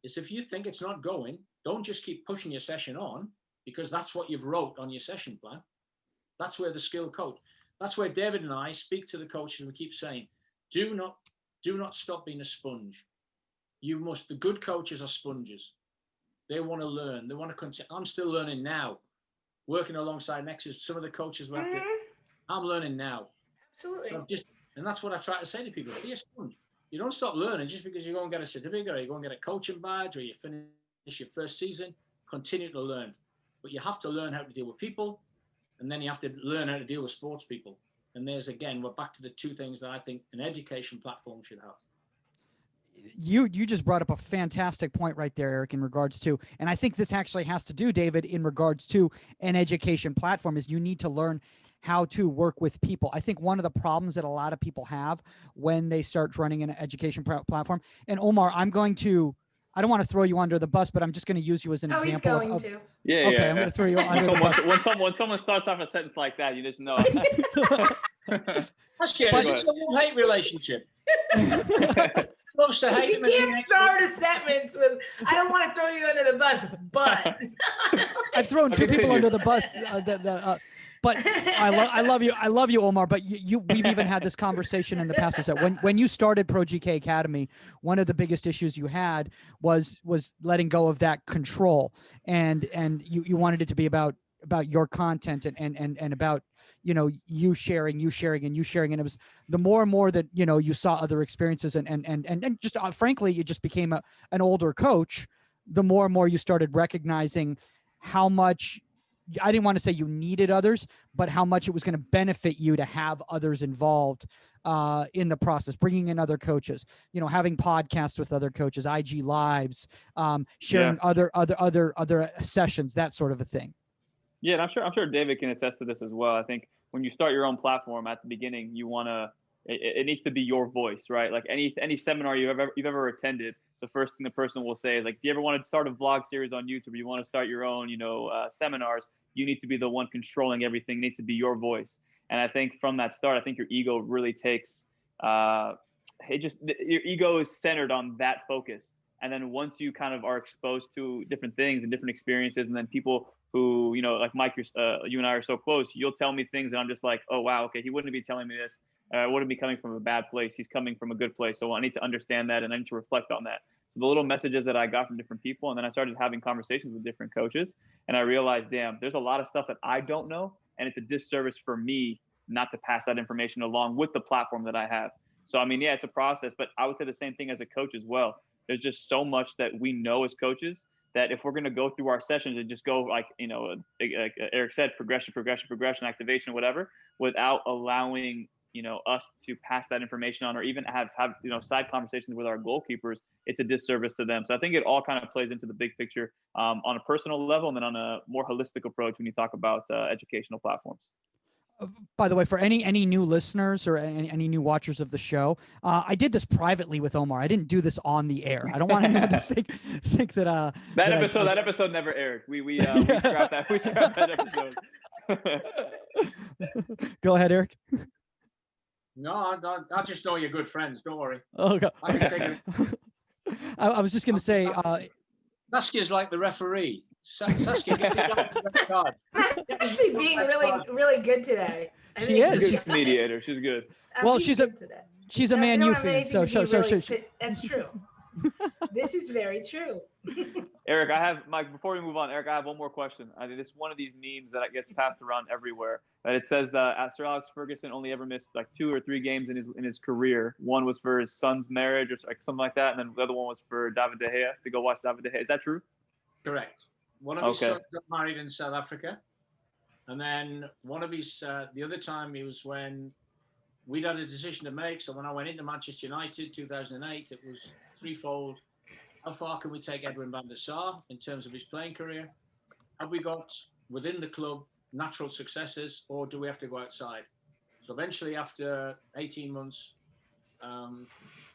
is if you think it's not going, don't just keep pushing your session on, because that's what you've wrote on your session plan. That's where the skill coach, that's where David and I speak to the coaches and we keep saying, do not stop being a sponge. You must, the good coaches are sponges. They want to learn. They want to continue. I'm still learning now, working alongside Nexus. Some of the coaches we have to, I'm learning now. Absolutely. So and that's what I try to say to people. Be a sponge. You don't stop learning just because you go and get a certificate or you go and get a coaching badge or you finish your first season. Continue to learn. But you have to learn how to deal with people, and then you have to learn how to deal with sports people. And there's, again, we're back to the 2 things that I think an education platform should have. You just brought up a fantastic point right there, Eric, in regards to, and I think this actually has to do, David, in regards to an education platform, is you need to learn how to work with people. I think one of the problems that a lot of people have when they start running an education platform, and Omar, I don't want to throw you under the bus, but I'm just going to use you as an example. He's going to. Yeah, okay, I'm going to throw you under the bus. When someone starts off a sentence like that, you just know. That's good. It's a love-hate relationship. Loves to hate You can't start a sentence with, I don't want to throw you under the bus, but. I've thrown 2 people under the bus. But I love you, Omar. But we've even had this conversation in the past. Is that when you started Pro GK Academy, one of the biggest issues you had was letting go of that control, and you wanted it to be about your content and about, you know, you sharing, and it was the more and more that, you know, you saw other experiences and just frankly, you just became an older coach, the more and more you started recognizing how much, I didn't want to say you needed others, but how much it was going to benefit you to have others involved in the process, bringing in other coaches, you know, having podcasts with other coaches, IG lives, sharing other sessions, that sort of a thing. Yeah, and I'm sure David can attest to this as well. I think when you start your own platform at the beginning, you want to, it needs to be your voice, right? Like any seminar you've ever attended, the first thing the person will say is like, do you ever want to start a vlog series on YouTube, or you want to start your own, you know, seminars? You need to be the one controlling everything. It needs to be your voice. And I think from that start, I think your ego really takes, your ego is centered on that focus. And then once you kind of are exposed to different things and different experiences, and then people who, you know, like Mike, you and I are so close, you'll tell me things and I'm just like, oh, wow, okay, he wouldn't be telling me this. Wouldn't be coming from a bad place. He's coming from a good place. So I need to understand that and I need to reflect on that. So the little messages that I got from different people, and then I started having conversations with different coaches, and I realized, damn, there's a lot of stuff that I don't know, and it's a disservice for me not to pass that information along with the platform that I have. So, I mean, yeah, it's a process, but I would say the same thing as a coach as well. There's just so much that we know as coaches that if we're going to go through our sessions and just go like, you know, like Eric said, progression, activation, whatever, without allowing, you know, us to pass that information on, or even have, you know, side conversations with our goalkeepers, it's a disservice to them. So I think it all kind of plays into the big picture on a personal level, and then on a more holistic approach when you talk about educational platforms. By the way, for any new listeners or any new watchers of the show, I did this privately with Omar. I didn't do this on the air. I don't want anyone to think that that episode never aired. We scrapped that. We scrapped that episode. Go ahead, Eric. No, I just know you're good friends. Don't worry. Okay. I can take it. I was just going to say. Saskia's like the referee. Saskia, get the red card. Actually being really good today. She is. She's a mediator. She's good. Well, she's a Man U fan, so that's true. This is very true. Eric, Mike, before we move on, Eric, I have one more question. I think it's one of these memes that gets passed around everywhere. That it says that Sir Alex Ferguson only ever missed like 2 or 3 games in his career. One was for his son's marriage or like something like that, and then the other one was for David De Gea, to go watch David De Gea. Is that true? Correct. One of his sons got married in South Africa, and then one of his the other time he was when we'd had a decision to make. So when I went into Manchester United 2008, it was threefold. How far can we take Edwin van der Sar in terms of his playing career? Have we got within the club natural successes, or do we have to go outside? So eventually, after 18 months,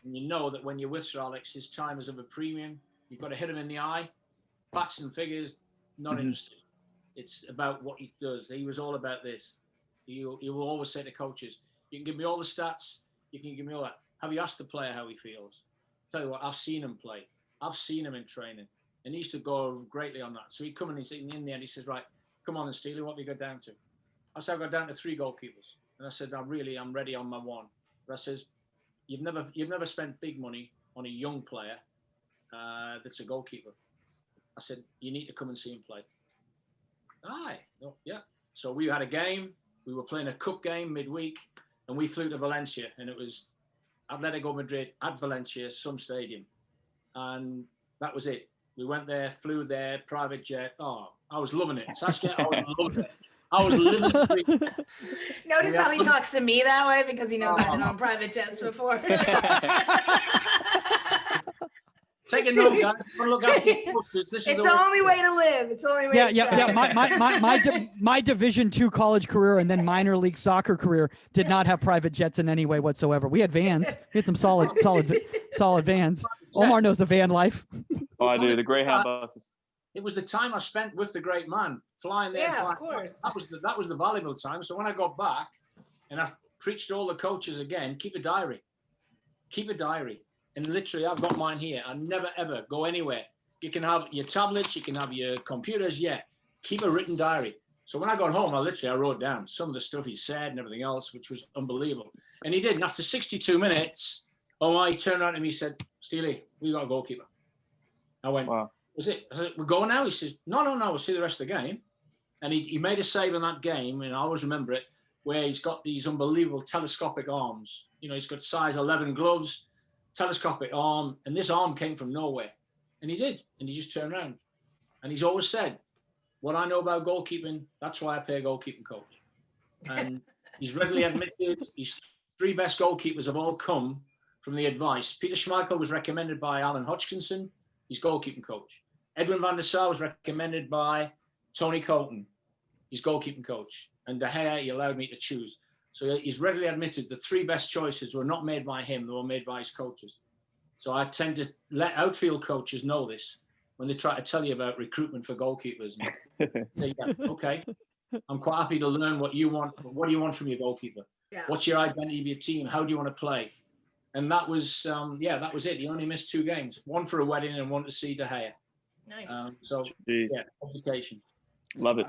you know that when you're with Sir Alex, his time is of a premium. You've got to hit him in the eye. Facts and figures, not interested. It's about what he does. He was all about this. He will always say to coaches, you can give me all the stats, you can give me all that. Have you asked the player how he feels? Tell you what, I've seen him play. I've seen him in training. And he used to go greatly on that. So he'd come and in the end, he says, right, come on then, Steele, what have you got down to? I said, I got down to 3 goalkeepers. And I said, I'm ready on my one. But I says, you've never spent big money on a young player that's a goalkeeper. I said, you need to come and see him play. Aye, no, yeah. So we had a game. We were playing a cup game midweek, and we flew to Valencia, and it was Atletico Madrid at Valencia, some stadium. And that was it. We went there, flew there, private jet. Oh, I was loving it. Saskia, I was loving it. I was living the dream. Notice how he talks to me that way because he knows I've been on private jets before. Take a note, guys. Look after it's the only way to live. It's the only way. Yeah. My Division II college career and then minor league soccer career did not have private jets in any way whatsoever. We had vans. We had some solid vans. Omar knows the van life. Oh, I do. The Greyhound buses. It was the time I spent with the great man, flying there. Yeah, of course. That was the valuable time. So when I got back and I preached to all the coaches again, keep a diary. Keep a diary. And literally, I've got mine here. I never, ever go anywhere. You can have your tablets, you can have your computers. Yeah, keep a written diary. So when I got home, I wrote down some of the stuff he said and everything else, which was unbelievable. And he did. And after 62 minutes, he turned around to me and said, Steele, we got a goalkeeper. I went, wow. Was it? I said, we're going now? He says, no, we'll see the rest of the game. And he made a save in that game, and I always remember it, where he's got these unbelievable telescopic arms. You know, he's got size 11 gloves, telescopic arm, and this arm came from nowhere. And he did, and he just turned around. And he's always said, what I know about goalkeeping, that's why I pay a goalkeeping coach. And he's readily admitted his 3 best goalkeepers have all come from the advice. Peter Schmeichel was recommended by Alan Hodgkinson, his goalkeeping coach. Edwin van der Sar was recommended by Tony Colton, his goalkeeping coach. And De Gea, he allowed me to choose. So he's readily admitted the 3 best choices were not made by him, they were made by his coaches. So I tend to let outfield coaches know this when they try to tell you about recruitment for goalkeepers. Say, yeah, okay, I'm quite happy to learn what you want. What do you want from your goalkeeper? Yeah. What's your identity of your team? How do you want to play? And that was, that was it. He only missed 2 games, one for a wedding and one to see De Gea. Nice. Education. Love it.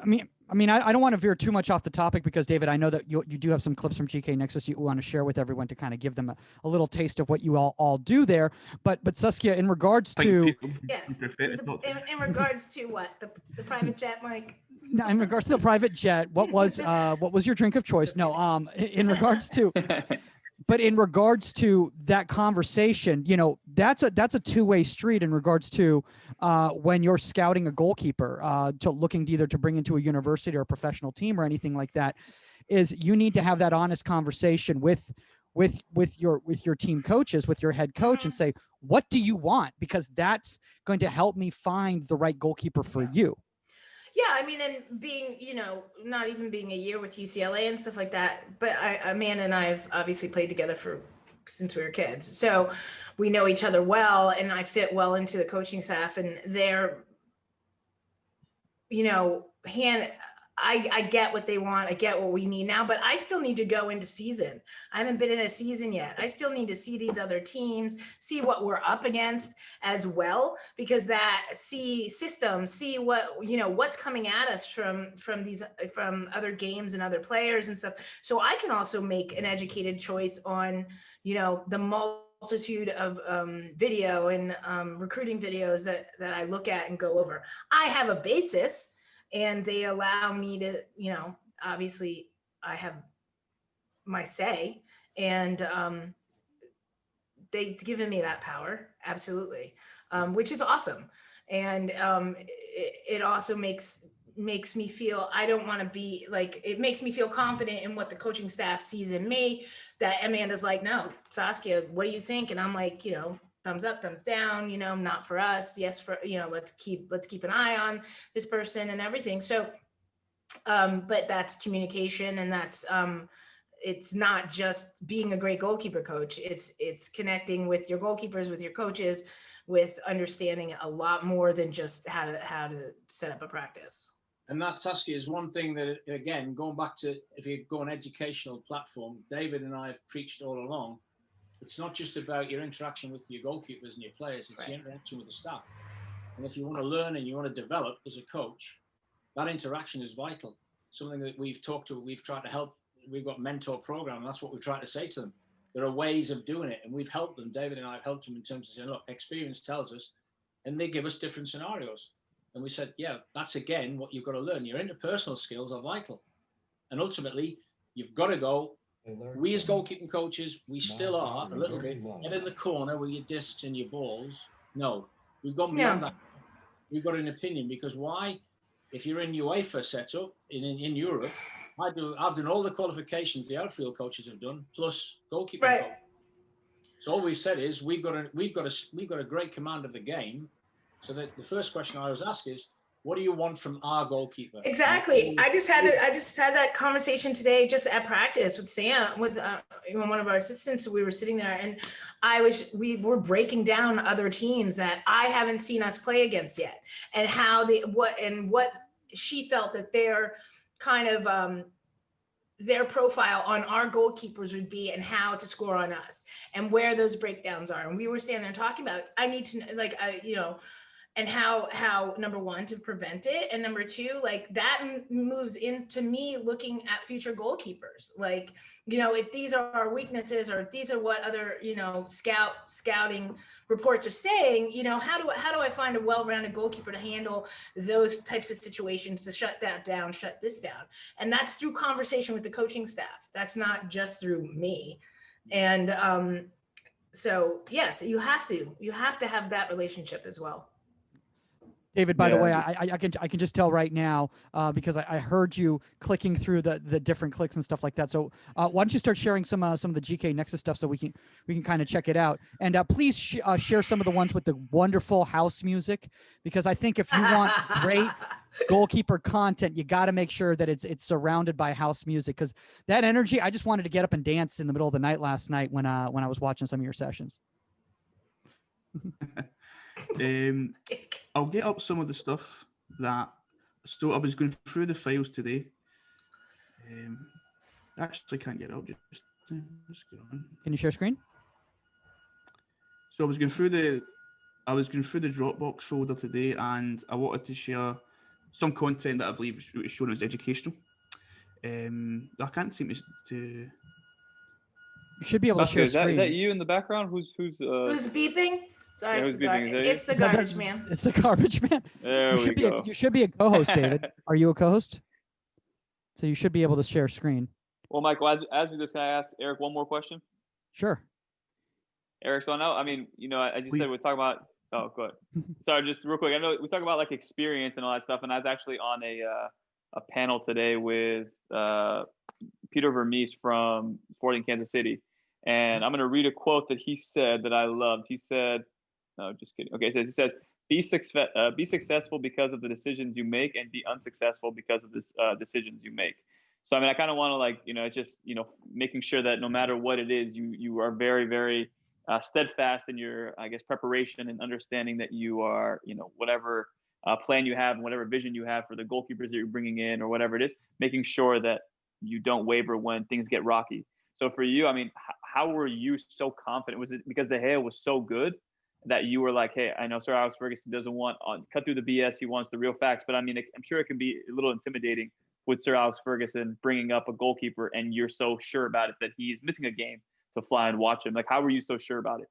I mean, I don't want to veer too much off the topic because, David, I know that you do have some clips from GkNexus you want to share with everyone to kind of give them a little taste of what you all do there. But Saskia, in regards to in regards to what the private jet, Mike. No, in regards to the private jet, what was your drink of choice? No, in regards to. But in regards to that conversation, you know, that's a two-way street in regards to when you're scouting a goalkeeper to looking to either to bring into a university or a professional team or anything like that, is you need to have that honest conversation with your team coaches, with your head coach, and say, what do you want? Because that's going to help me find the right goalkeeper for you. Yeah, I mean, and being, you know, not even being a year with UCLA and stuff like that, but Amanda and I have obviously played together since we were kids. So we know each other well, and I fit well into the coaching staff, and they're, you know, I get what they want. I get what we need now, but I still need to go into season. I haven't been in a season yet. I still need to see these other teams, see what we're up against as well, because see what, you know, what's coming at us from other games and other players and stuff. So I can also make an educated choice on, you know, the multitude of video and recruiting videos that I look at and go over. I have a basis, and they allow me to, you know, obviously I have my say, and they've given me that power, absolutely, which is awesome. And it also makes me feel, I don't want to be like, it makes me feel confident in what the coaching staff sees in me, that Amanda's like, no, Saskia, what do you think? And I'm like, you know, thumbs up, thumbs down, you know, not for us. Yes, for, you know, let's keep an eye on this person and everything. So But that's communication, and that's it's not just being a great goalkeeper coach. It's connecting with your goalkeepers, with your coaches, with understanding a lot more than just how to set up a practice. And that, Saskia, is one thing that, again, going back to, if you go on educational platform, David and I have preached all along, it's not just about your interaction with your goalkeepers and your players, it's the interaction with the staff. And if you want to learn and you want to develop as a coach, that interaction is vital. Something that we've tried to help. We've got mentor program, and that's what we've tried to say to them. There are ways of doing it, and we've helped them. David and I have helped them in terms of saying, look, experience tells us, and they give us different scenarios. And we said, yeah, that's again what you've got to learn. Your interpersonal skills are vital. And ultimately, you've got to go. We as goalkeeping coaches, we still are a little bit get in the corner with your discs and your balls. No, we've gone beyond that. We've got an opinion, because why? If you're in UEFA setup in Europe, I've done all the qualifications the outfield coaches have done, plus goalkeeping. Coach. So all we've said is we've got a great command of the game. So that the first question I always ask is, what do you want from our goalkeeper? Exactly. I just had that conversation today, just at practice with Sam, with one of our assistants. We were sitting there, and we were breaking down other teams that I haven't seen us play against yet, and how what she felt that their kind of their profile on our goalkeepers would be, and how to score on us, and where those breakdowns are. And we were standing there talking about it. I need to, like, and how number one, to prevent it, and number two, like, that moves into me looking at future goalkeepers. Like, if these are our weaknesses, or if these are what other, scouting reports are saying, how do I find a well-rounded goalkeeper to handle those types of situations, to shut that down, shut this down? And that's through conversation with the coaching staff. That's not just through me. And so yes, you have to have that relationship as well. David, by the way, I can just tell right now, because I heard you clicking through the different clicks and stuff like that. So why don't you start sharing some of the GkNexus stuff, so we can kind of check it out. And please share some of the ones with the wonderful house music, because I think if you want great goalkeeper content, you got to make sure that it's surrounded by house music, because that energy, I just wanted to get up and dance in the middle of the night last night when I was watching some of your sessions. I'll get up some of the stuff so I was going through the files today. Actually can't get up. Just go on. Can you share screen? So I was going through the Dropbox folder today, and I wanted to share some content that I believe was shown as educational. I can't seem to. You should be able to share screen. Is that you in the background? Who's beeping? Sorry, yeah, it's the garbage man. It's the garbage man. There we go. You should be a co-host, David. Are you a co-host? So you should be able to share screen. Well, Michael, as we just, can I ask Eric one more question? Sure. Eric, so I know, as you said, we're talking about. Oh, go ahead. Sorry, just real quick. I know we talk about like experience and all that stuff, and I was actually on a panel today with Peter Vermees from Sporting Kansas City, and I'm going to read a quote that he said that I loved. He said, "No, just kidding." Okay, he says, "Be successful because of the decisions you make, and be unsuccessful because of the decisions you make." So I kind of want to making sure that no matter what it is, you are very, very steadfast in your, preparation and understanding that you are, whatever plan you have and whatever vision you have for the goalkeepers that you're bringing in or whatever it is, making sure that you don't waver when things get rocky. So for you, how were you so confident? Was it because the hail was so good that you were like, hey, I know Sir Alex Ferguson doesn't want cut through the BS. He wants the real facts. But I'm sure it can be a little intimidating with Sir Alex Ferguson bringing up a goalkeeper and you're so sure about it that he's missing a game to fly and watch him. Like, how were you so sure about it?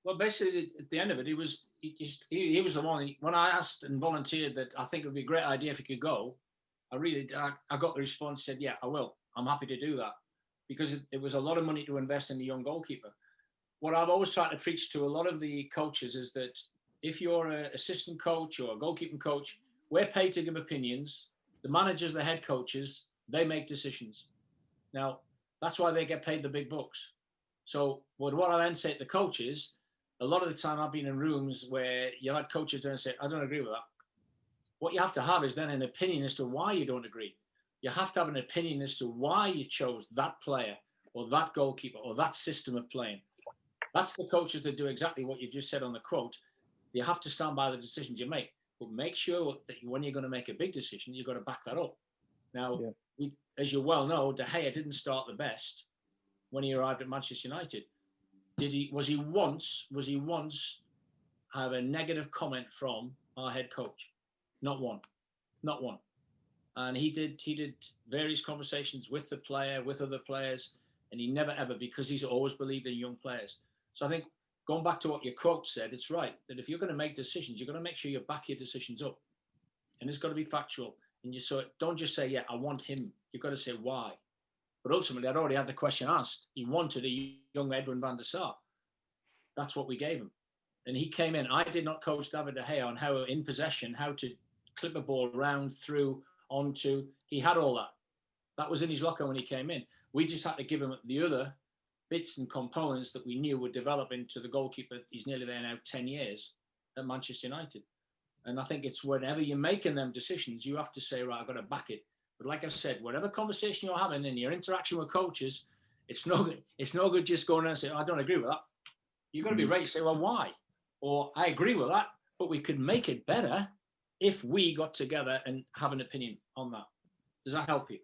Well, basically, at the end of it, he was the one. When I asked and volunteered that I think it would be a great idea if he could go, I got the response, said, yeah, I will. I'm happy to do that, because it was a lot of money to invest in the young goalkeeper. What I've always tried to preach to a lot of the coaches is that if you're an assistant coach or a goalkeeping coach, we're paid to give opinions. The managers, the head coaches, they make decisions. Now, that's why they get paid the big bucks. So what I then say to the coaches, a lot of the time I've been in rooms where you had coaches there and say, I don't agree with that. What you have to have is then an opinion as to why you don't agree. you have to have an opinion as to why you chose that player or that goalkeeper or that system of playing. That's the coaches that do exactly what you just said on the quote. You have to stand by the decisions you make, but make sure that when you're going to make a big decision, you've got to back that up. Now, as you well know, De Gea didn't start the best when he arrived at Manchester United. Was he once have a negative comment from our head coach? Not one. And he did various conversations with the player, with other players, and he never ever, because he's always believed in young players. So I think going back to what your quote said, it's right that if you're going to make decisions, you're going to make sure you back your decisions up, and it's got to be factual. And don't just say, yeah, I want him. You've got to say why. But ultimately, I'd already had the question asked. He wanted a young Edwin van der Sar. That's what we gave him. And he came in. I did not coach David De Gea on how in possession, how to clip a ball round, through, onto. He had all that. That was in his locker when he came in. We just had to give him the other bits and components that we knew would develop into the goalkeeper. He's nearly there now, 10 years at Manchester United. And I think it's whenever you're making them decisions, you have to say, right, I've got to back it. But like I said, whatever conversation you're having in your interaction with coaches, it's no good. It's no good just going around and saying, I don't agree with that. You've got to be ready to say, well, why? Or I agree with that, but we could make it better if we got together and have an opinion on that. Does that help you?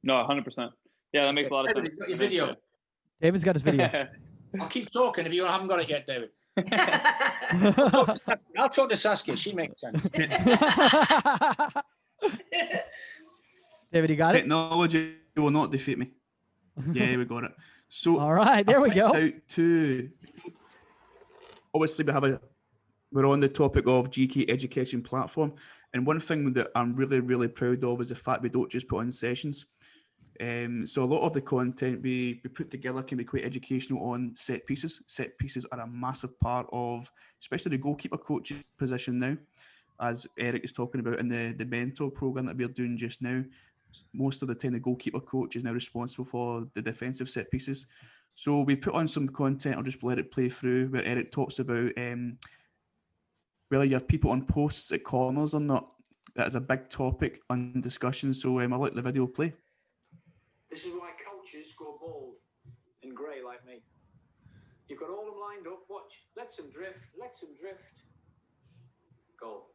No, 100%. Yeah, that makes a lot of sense. Got your video. David's got his video. I'll keep talking if you haven't got it yet, David. I'll talk to Saskia. She makes sense. David, you got it? Technology will not defeat me. Yeah, we got it. So all right, there we go. Obviously, we're on the topic of GK education platform, and one thing that I'm really, really proud of is the fact we don't just put on sessions. So a lot of the content we put together can be quite educational on set pieces. Set pieces are a massive part of, especially the goalkeeper coach's position now, as Eric is talking about in the mentor program that we're doing just now. Most of the time, the goalkeeper coach is now responsible for the defensive set pieces. So we put on some content. I'll just let it play through, where Eric talks about whether you have people on posts at corners or not. That is a big topic on discussion. So I'll let the video play. This is why coaches go bold and grey like me. You've got all them lined up. Watch. Let them drift. Goal.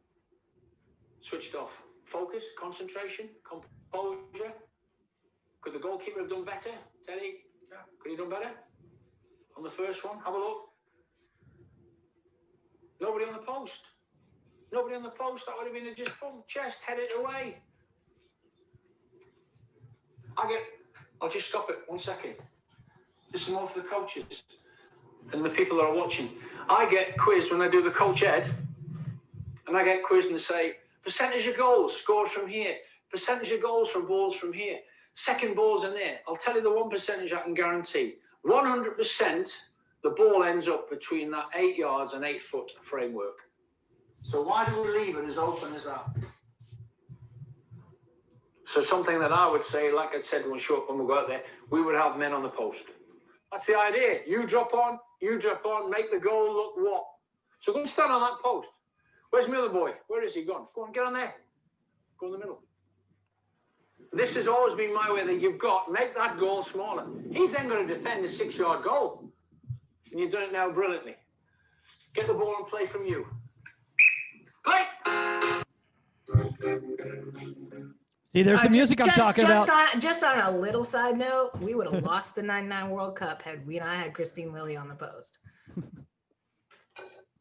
Switched off. Focus, concentration, composure. Could the goalkeeper have done better? Teddy, could he have done better? On the first one, have a look. Nobody on the post. That would have been a just bump, chest, head it away. I'll just stop it 1 second. This is more for the coaches and the people that are watching. I get quizzed when I do the coach ed, and I get quizzed and they say, percentage of goals, scores from here, percentage of goals from balls from here, second balls in there. I'll tell you the one percentage I can guarantee. 100% the ball ends up between that 8 yards and 8 foot framework. So why do we leave it as open as that? So something that I would say, like I said when we go out there, we would have men on the post. That's the idea. You drop on, make the goal look what? So go and stand on that post. Where's my other boy? Where is he gone? Go on, get on there. Go in the middle. This has always been my way, that you've got, make that goal smaller. He's then going to defend a 6-yard goal. And you've done it now brilliantly. Get the ball and play from you. Play! See, there's the music I'm talking about. Just on a little side note, we would have lost the '99 World Cup had we not had Christine Lilly on the post.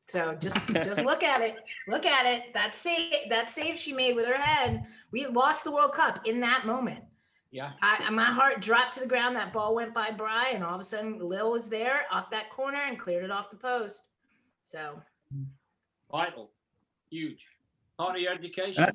So just look at it. Look at it. That save she made with her head. We lost the World Cup in that moment. Yeah. My heart dropped to the ground. That ball went by Bry, and all of a sudden Lil was there off that corner and cleared it off the post. So vital, huge part of your education.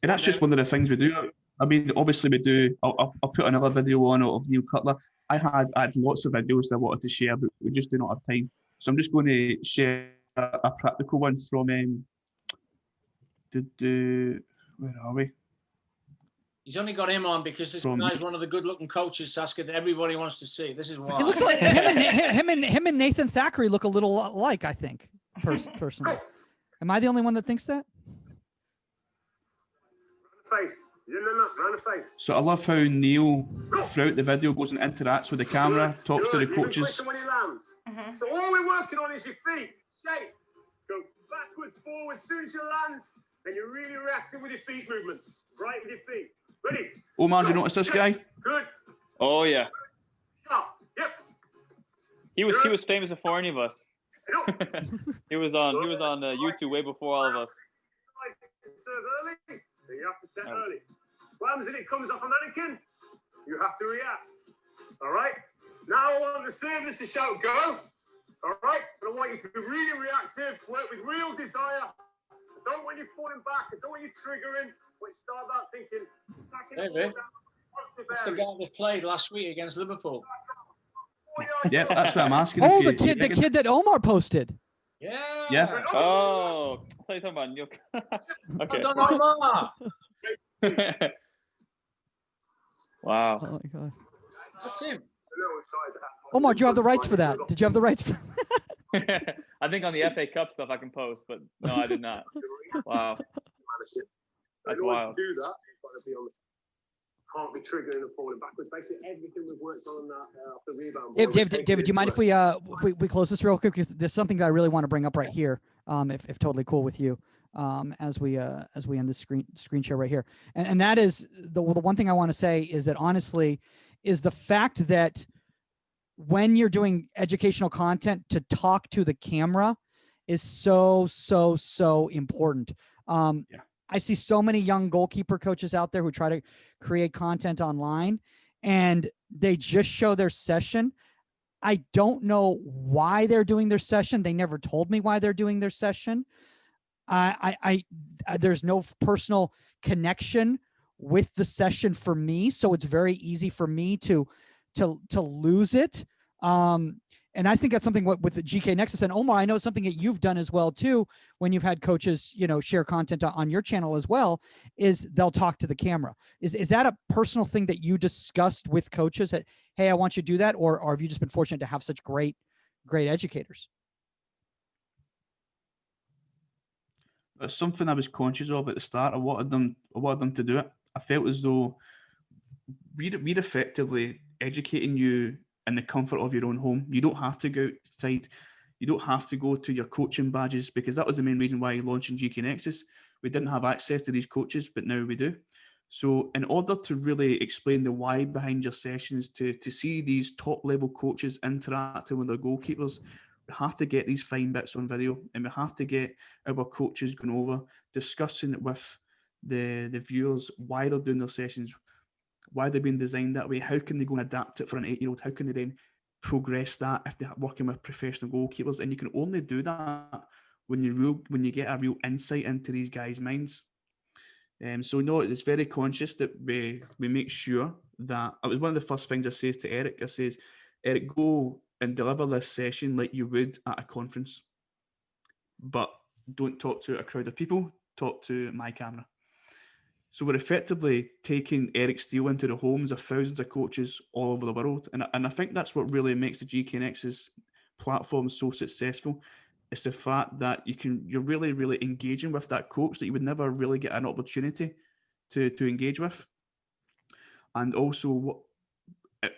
And that's just one of the things we do. I mean, obviously we do. I'll put another video on of Neil Cutler. I had lots of videos that I wanted to share, but we just do not have time. So I'm just going to share a practical one from where are we? He's only got him on because this guy's one of the good-looking coaches, Saskia, that everybody wants to see. This is why. It looks like him and Nathan Thackeray look a little alike, I think, personally. Am I the only one that thinks that? Face. No, round the face. So I love how Neil, throughout the video, goes and interacts with the camera, talks to the coaches. When he lands. So all we're working on is your feet. Shape. Go backwards, forward. As soon as you land, and you're really reacting with your feet movements. Right with your feet. Ready? Omar, do you notice this guy? Good. Oh yeah. Sharp. Yep. He was famous before any of us. he was on YouTube way before all of us. Serve early. So you have to set early. What happens if it comes off a mannequin? You have to react. All right? Now I want the servers to shout go. All right? But I want you to be really reactive, work with real desire. I don't want you falling back. I don't want you triggering. When you start out thinking, David, that's the guy that played last week against Liverpool. Yeah, that's what I'm asking. Oh, the kid that Omar posted. Yeah. Yeah. Oh, I thought you were talking about Neil. Okay. Well done, Omar. Wow. Oh my God. That's him. Omar, do you have the rights for that? Did you have the rights for I think on the FA Cup stuff I can post, but no, I did not. Wow. That's wild. Do that, can't be triggering and falling backwards. Basically, everything we've worked on the rebound. David, do you mind if we close this real quick? Because there's something that I really want to bring up right here, if totally cool with you, as we end this screen share right here, and that is the one thing I want to say is that honestly, is the fact that when you're doing educational content, to talk to the camera is so important. I see so many young goalkeeper coaches out there who try to create content online and they just show their session. I don't know why they're doing their session. They never told me why they're doing their session. There's no personal connection with the session for me. So it's very easy for me to lose it. And I think that's something with the GkNexus, and Omar, I know it's something that you've done as well too, when you've had coaches, share content on your channel as well, is they'll talk to the camera. Is that a personal thing that you discussed with coaches that, hey, I want you to do that? Or have you just been fortunate to have such great educators? It's something I was conscious of at the start. I wanted them to do it. I felt as though we're effectively educating you in the comfort of your own home. You don't have to go outside. You don't have to go to your coaching badges, because that was the main reason why launching GkNexus. We didn't have access to these coaches, but now we do. So in order to really explain the why behind your sessions, to see these top level coaches interacting with their goalkeepers, we have to get these fine bits on video, and we have to get our coaches going over, discussing it with the viewers, why they're doing their sessions, why they're being designed that way, how can they go and adapt it for an 8-year-old, how can they then progress that if they're working with professional goalkeepers. And you can only do that when you get a real insight into these guys' minds. So no, it's very conscious that we make sure that, it was one of the first things I says to Eric. I says, Eric, go and deliver this session like you would at a conference, but don't talk to a crowd of people, talk to my camera. So we're effectively taking Eric Steele into the homes of thousands of coaches all over the world. And I think that's what really makes the GkNexus platform so successful. It's the fact that you're really, really engaging with that coach that you would never really get an opportunity to engage with. And also, what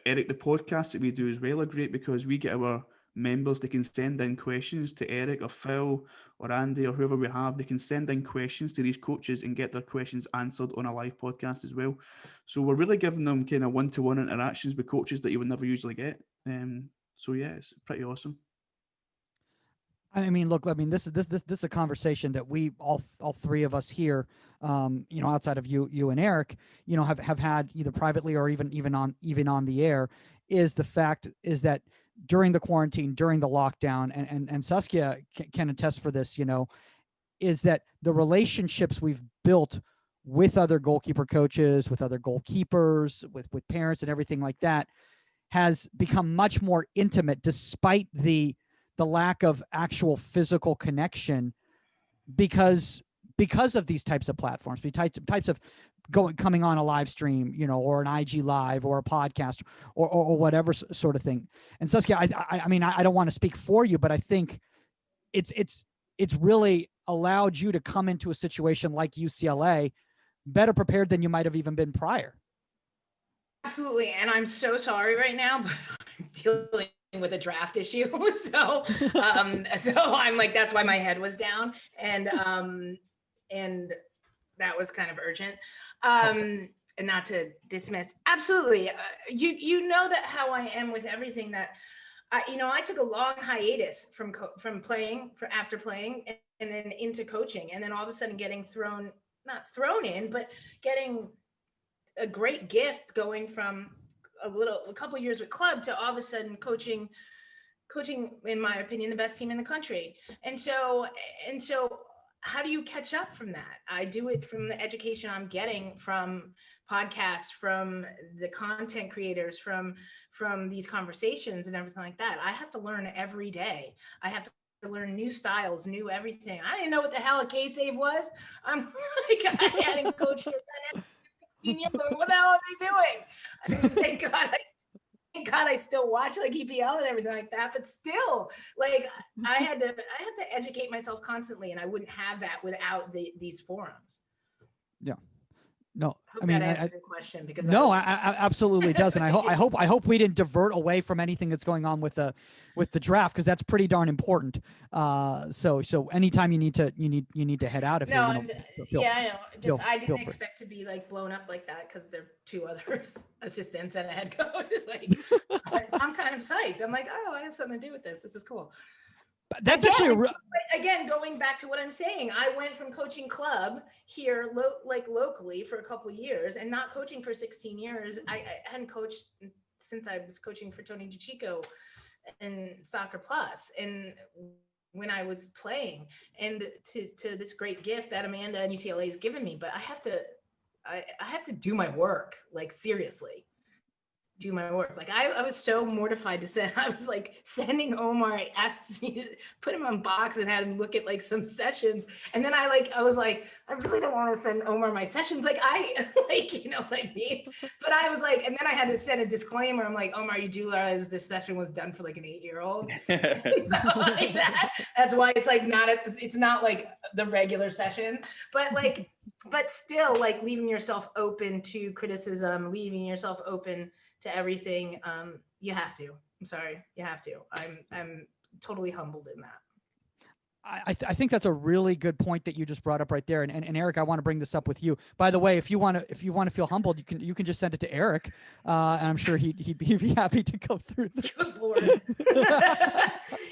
Eric, the podcasts that we do as well are great, because we get our members, they can send in questions to Eric or Phil or Andy or whoever we have. They can send in questions to these coaches and get their questions answered on a live podcast as well. So we're really giving them kind of one-to-one interactions with coaches that you would never usually get. So yeah, it's pretty awesome. I mean, look, this is a conversation that we all three of us here, outside of you and Eric, have had either privately or even on the air, is the fact is that during the quarantine, during the lockdown, and Saskia can attest for this, is that the relationships we've built with other goalkeeper coaches, with other goalkeepers, with parents and everything like that has become much more intimate, despite the lack of actual physical connection, because of these types of platforms, types of coming on a live stream, or an IG live or a podcast or whatever sort of thing. And Saskia, I mean, I don't want to speak for you, but I think it's really allowed you to come into a situation like UCLA better prepared than you might have even been prior. Absolutely. And I'm so sorry right now, but I'm dealing with a draft issue. So, so I'm like, that's why my head was down. And that was kind of urgent. And not to dismiss. Absolutely. You know that how I am with everything that, I took a long hiatus from playing after playing and then into coaching. And then all of a sudden getting not thrown in, but getting a great gift going from a couple of years with club to all of a sudden coaching, in my opinion, the best team in the country. And so how do you catch up from that? I do it from the education I'm getting from podcasts, from the content creators, from these conversations and everything like that. I have to learn every day. I have to learn new styles, new everything. I didn't know what the hell a K-save was. I'm like, I hadn't coached it 16 years. What the hell are they doing? I mean, thank God I still watch like EPL and everything like that, but still, like I have to educate myself constantly, and I wouldn't have that without these forums. Yeah. No, I mean, that answered your question because no, I absolutely does, and I hope we didn't divert away from anything that's going on with the draft, because that's pretty darn important. So anytime you need to head out. If I know. I didn't expect to be like blown up like that because there are two other assistants and a head coach. Like, I'm kind of psyched. I'm like, oh, I have something to do with this. This is cool. That's again, going back to what I'm saying, I went from coaching club here, locally for a couple of years, and not coaching for 16 years. I hadn't coached since I was coaching for Tony DiCicco and Soccer Plus, and when I was playing, and to this great gift that Amanda and UCLA has given me. But I have to do my work, like seriously. Do my work. Like I was so mortified to send. I was like sending Omar. I asked me to put him on box and had him look at like some sessions. And then I was like, I really don't want to send Omar my sessions. Like you know what I mean? But I was like, and then I had to send a disclaimer. I'm like, Omar, you do realize this session was done for like an 8-year-old. So like that's why it's like it's not like the regular session, but still like leaving yourself open to criticism, leaving yourself open to everything. You have to. I'm sorry, you have to. I'm totally humbled in that. I think that's a really good point that you just brought up right there. And Eric, I want to bring this up with you. By the way, if you want to feel humbled, you can just send it to Eric, and I'm sure he'd be happy to go through this. Good Lord.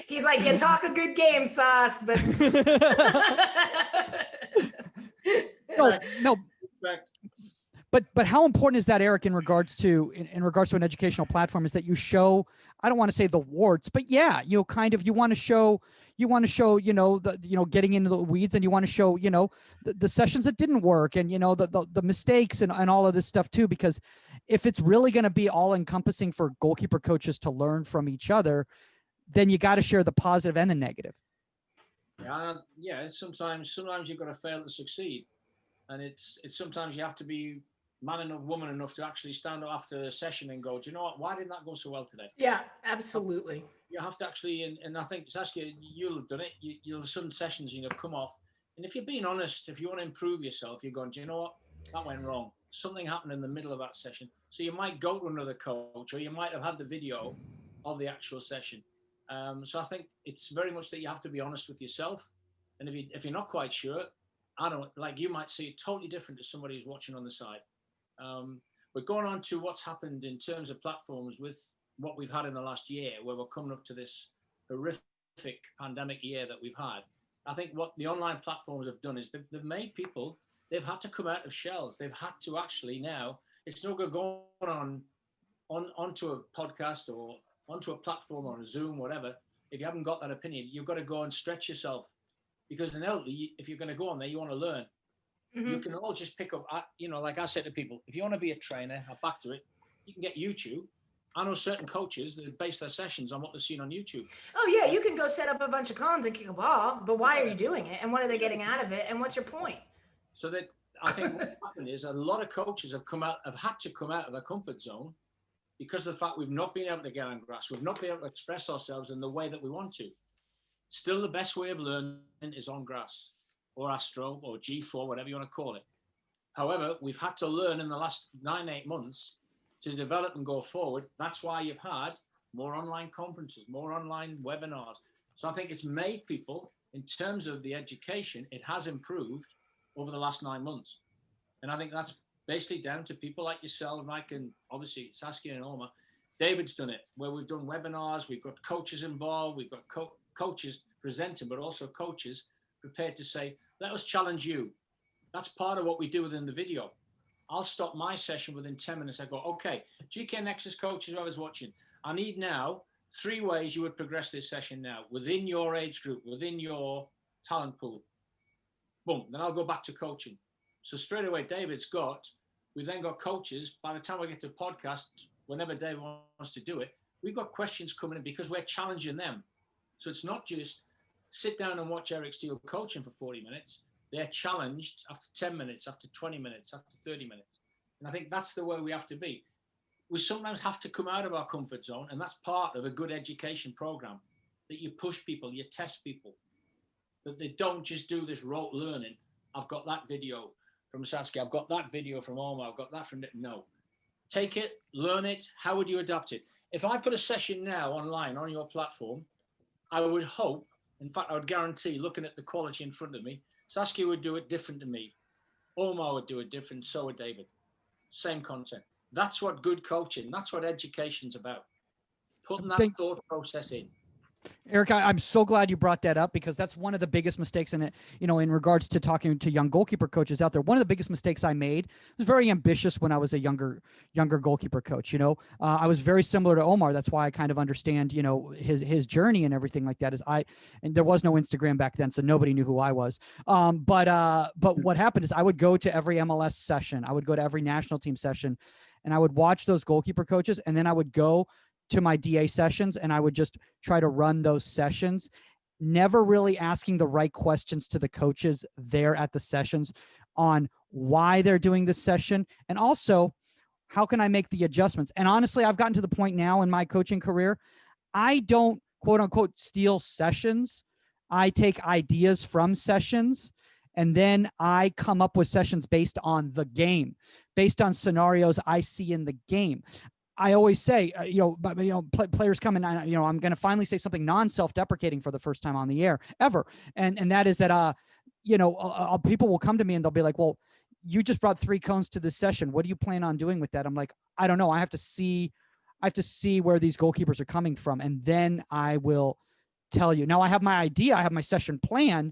He's like, you talk a good game, Sas, but no. But how important is that, Eric, in regards to an educational platform, is that you show, I don't want to say the warts, but yeah, you want to show, getting into the weeds, and you want to show, the sessions that didn't work, and, the mistakes and all of this stuff too, because if it's really going to be all encompassing for goalkeeper coaches to learn from each other, then you got to share the positive and the negative. Yeah. Sometimes you've got to fail to succeed. And it's sometimes you have to be man enough, woman enough to actually stand up after the session and go, do you know what? Why didn't that go so well today? Yeah, absolutely. You have to actually, and I think, Saskia, you'll have done it. You'll have some sessions, come off. And if you're being honest, if you want to improve yourself, you're going, do you know what? That went wrong. Something happened in the middle of that session. So you might go to another coach, or you might have had the video of the actual session. So I think it's very much that you have to be honest with yourself. And if you're not quite sure, you might see it totally different to somebody who's watching on the side. But going on to what's happened in terms of platforms with what we've had in the last year, where we're coming up to this horrific pandemic year that we've had, I think what the online platforms have done is they've made people, they've had to come out of shells. They've had to actually now, it's no good going onto a podcast or onto a platform or a Zoom, whatever. If you haven't got that opinion, you've got to go and stretch yourself. Because inevitably, if you're going to go on there, you want to learn. Mm-hmm. You can all just pick up, like I said to people, if you want to be a trainer, I'm back to it, you can get YouTube. I know certain coaches that base their sessions on what they've seen on YouTube. Oh, yeah, you can go set up a bunch of cons and kick a ball, but why are you doing it? And what are they getting out of it? And what's your point? So that I think what's happened is a lot of coaches have had to come out of their comfort zone because of the fact we've not been able to get on grass. We've not been able to express ourselves in the way that we want to. Still, the best way of learning is on grass or Astro or G4, whatever you want to call it. However, we've had to learn in the last 8 months to develop and go forward. That's why you've had more online conferences, more online webinars. So I think it's made people, in terms of the education, it has improved over the last 9 months. And I think that's basically down to people like yourself, Mike, and obviously Saskia and Omar. David's done it, where we've done webinars, we've got coaches involved, we've got coaches presenting, but also coaches prepared to say, let us challenge you. That's part of what we do within the video. I'll stop my session within 10 minutes. I go, okay, GkNexus coaches, whoever's watching, I need now 3 ways you would progress this session now within your age group, within your talent pool. Boom. Then I'll go back to coaching. So straight away, we've then got coaches. By the time we get to podcast, whenever David wants to do it, we've got questions coming in because we're challenging them. So it's not just sit down and watch Eric Steele coaching for 40 minutes. They're challenged after 10 minutes, after 20 minutes, after 30 minutes. And I think that's the way we have to be. We sometimes have to come out of our comfort zone, and that's part of a good education program, that you push people, you test people, that they don't just do this rote learning. I've got that video from Saskia, I've got that video from Omar, I've got that from... No. Take it, learn it. How would you adapt it? If I put a session now online on your platform, I would hope, in fact, I would guarantee, looking at the quality in front of me, Saskia would do it different to me. Omar would do it different, so would David. Same content. That's what good coaching, that's what education's about. Putting that thought process in. Eric, I'm so glad you brought that up, because that's one of the biggest mistakes in it, in regards to talking to young goalkeeper coaches out there. One of the biggest mistakes I made was very ambitious when I was a younger goalkeeper coach. I was very similar to Omar. That's why I kind of understand, his journey and everything like that. And there was no Instagram back then, so nobody knew who I was. But what happened is I would go to every MLS session. I would go to every national team session, and I would watch those goalkeeper coaches, and then I would go to my DA sessions and I would just try to run those sessions, never really asking the right questions to the coaches there at the sessions on why they're doing this session. And also, how can I make the adjustments? And honestly, I've gotten to the point now in my coaching career, I don't quote unquote steal sessions. I take ideas from sessions, and then I come up with sessions based on the game, based on scenarios I see in the game. I always say, players come in, I'm going to finally say something non-self-deprecating for the first time on the air ever. And that is that, people will come to me and they'll be like, well, you just brought 3 cones to this session. What do you plan on doing with that? I'm like, I don't know. I have to see where these goalkeepers are coming from. And then I will tell you. Now I have my idea. I have my session plan,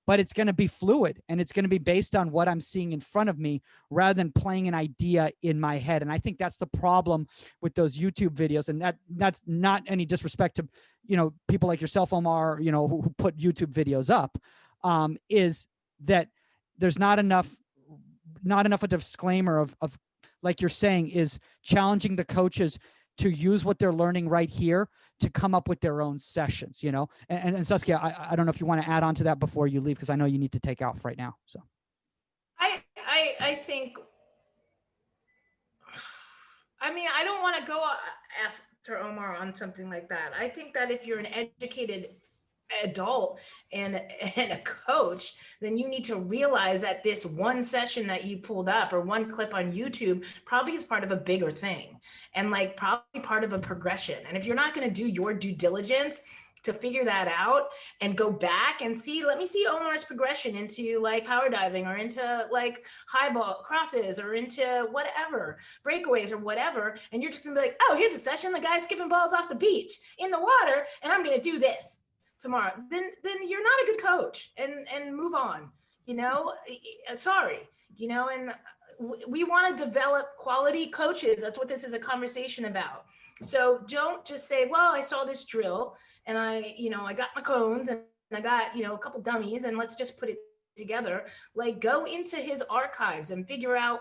but it's going to be fluid and it's going to be based on what I'm seeing in front of me rather than playing an idea in my head. And I think that's the problem with those YouTube videos. And that's not any disrespect to, people like yourself, Omar, who put YouTube videos up, is that there's not enough a disclaimer of, like you're saying, is challenging the coaches to use what they're learning right here to come up with their own sessions, and Saskia, I don't know if you want to add on to that before you leave, because I know you need to take off right now. So I think, I don't want to go after Omar on something like that. I think that if you're an educated adult and a coach, then you need to realize that this one session that you pulled up or one clip on YouTube probably is part of a bigger thing, and probably part of a progression. And if you're not going to do your due diligence to figure that out and go back and let me see Omar's progression into power diving or into high ball crosses or into whatever, breakaways or whatever, and you're just gonna be like, oh, here's a session, the guy's skipping balls off the beach in the water, and I'm going to do this tomorrow, then you're not a good coach, and move on, sorry, and we want to develop quality coaches. That's what this is a conversation about. So don't just say, well, I saw this drill and I got my cones and I got, a couple dummies and let's just put it together. Go into his archives and figure out,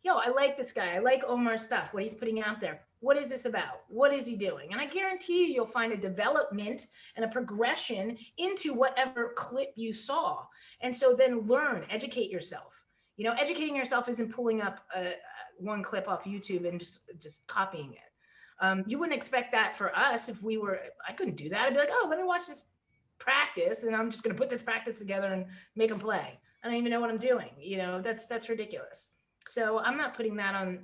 I like this guy. I like Omar's stuff, what he's putting out there. What is this about? What is he doing? And I guarantee you'll find a development and a progression into whatever clip you saw. And so then learn, educate yourself. Educating yourself isn't pulling up one clip off YouTube and just copying it. You wouldn't expect that for us if I couldn't do that. I'd be like, oh, let me watch this practice and I'm just going to put this practice together and make them play. I don't even know what I'm doing. That's ridiculous. So I'm not putting that on.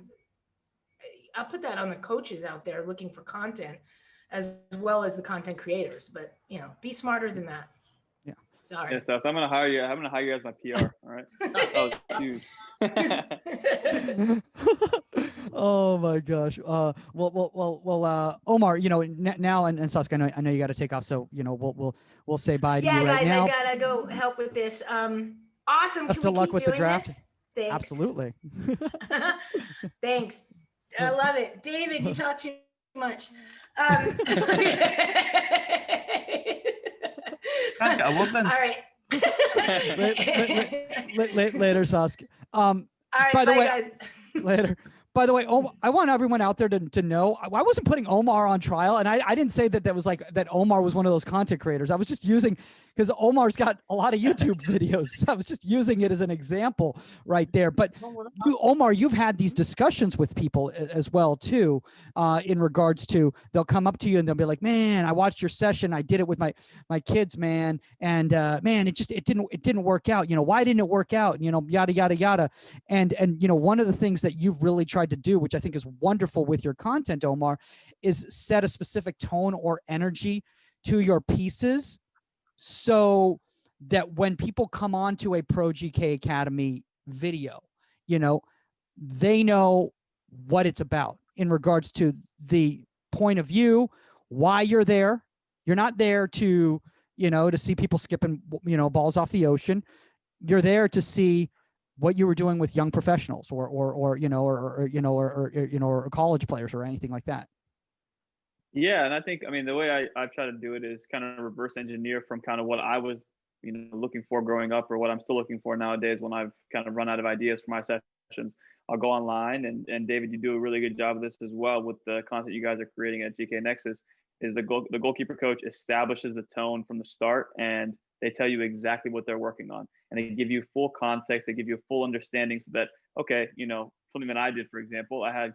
I'll put that on the coaches out there looking for content, as well as the content creators. But be smarter than that. Yeah. Sorry. Yeah, so I'm gonna hire you. I'm gonna hire you as my PR. All right. That was huge. Oh my gosh. Omar, now and Saskia, I know you got to take off, so we'll say bye to you right guys, now. I gotta go help with this. Awesome. Best Can of we luck keep with the doing draft. this? Thanks. Absolutely. Thanks. I love it. David, you talk too much. All right. Later, Saskia. All right, by the way, guys. Later. By the way, I want everyone out there to know I wasn't putting Omar on trial, and I didn't say that was like that Omar was one of those content creators. I was just using, because Omar's got a lot of YouTube videos. I was just using it as an example right there. But Omar, you've had these discussions with people as well too, in regards to, they'll come up to you and they'll be like, "Man, I watched your session. I did it with my kids, man, and man, it didn't work out. Why didn't it work out? Yada yada yada." And one of the things that you've really tried to do, which I think is wonderful with your content, Omar, is set a specific tone or energy to your pieces, so that when people come on to a Pro GK Academy video, they know what it's about in regards to the point of view, why you're there. You're not there to see people skipping balls off the ocean. You're there to see what you were doing with young professionals or college players or anything like that. Yeah, and I think, the way I try to do it is kind of reverse engineer from kind of what I was, looking for growing up, or what I'm still looking for nowadays when I've kind of run out of ideas for my sessions. I'll go online, and David, you do a really good job of this as well with the content you guys are creating at GkNexus. Is the goalkeeper coach establishes the tone from the start, and they tell you exactly what they're working on, and they give you full context. They give you a full understanding, so that, okay, something that I did, for example, I had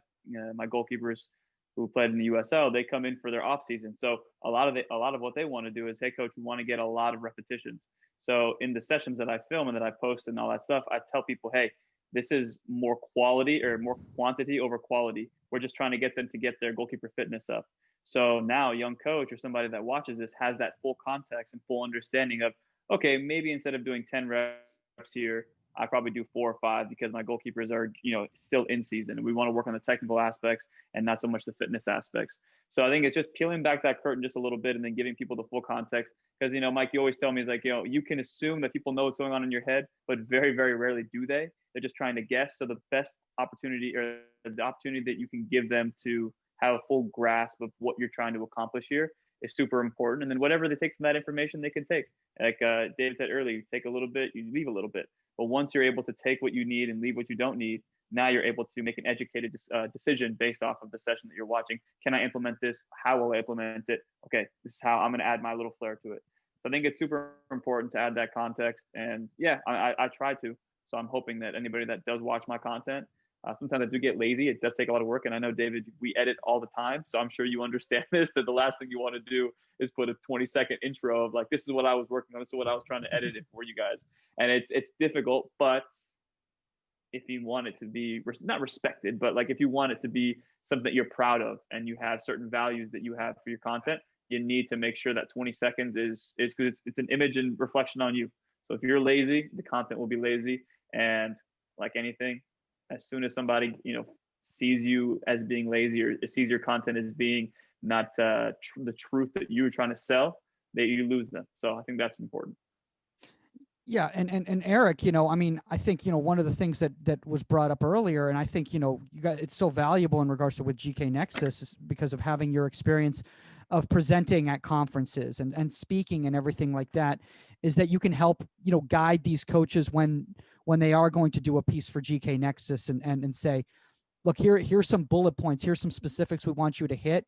my goalkeepers who played in the USL. They come in for their off season, so a lot of what they want to do is, hey, coach, we want to get a lot of repetitions. So in the sessions that I film and that I post and all that stuff, I tell people, hey, this is more quality or more quantity over quality. We're just trying to get them to get their goalkeeper fitness up. So now a young coach or somebody that watches this has that full context and full understanding of, okay, maybe instead of doing 10 reps here, I probably do 4 or 5 because my goalkeepers are, still in season, and we want to work on the technical aspects and not so much the fitness aspects. So I think it's just peeling back that curtain just a little bit and then giving people the full context. Because, Mike, you always tell me, is like, you can assume that people know what's going on in your head, but very, very rarely do they. They're just trying to guess. So the best opportunity, or the opportunity that you can give them to have a full grasp of what you're trying to accomplish here, is super important. And then whatever they take from that information, they can take. Like David said earlier, you take a little bit, you leave a little bit. But once you're able to take what you need and leave what you don't need, now you're able to make an educated decision based off of the session that you're watching. Can I implement this? How will I implement it? Okay, this is how I'm going to add my little flair to it. So I think it's super important to add that context. And yeah, I try to. So I'm hoping that anybody that does watch my content, sometimes I do get lazy. It does take a lot of work. And I know, David, we edit all the time. So I'm sure you understand this, that the last thing you want to do is put a 20-second intro of like, this is what I was working on. This is what I was trying to edit it for you guys. And it's difficult, but if you want it to be not respected, but like if you want it to be something that you're proud of and you have certain values that you have for your content, you need to make sure that 20 seconds is because it's an image and reflection on you. So if you're lazy, the content will be lazy. And like anything, as soon as somebody, sees you as being lazy or sees your content as being not the truth that you're trying to sell, that you lose them. So I think that's important. Yeah, and Eric, I think one of the things that was brought up earlier, and I think it's so valuable in regards to with GkNexus, is because of having your experience of presenting at conferences and speaking and everything like that, is that you can help guide these coaches when they are going to do a piece for GkNexus and say, look, here's some bullet points, here's some specifics we want you to hit.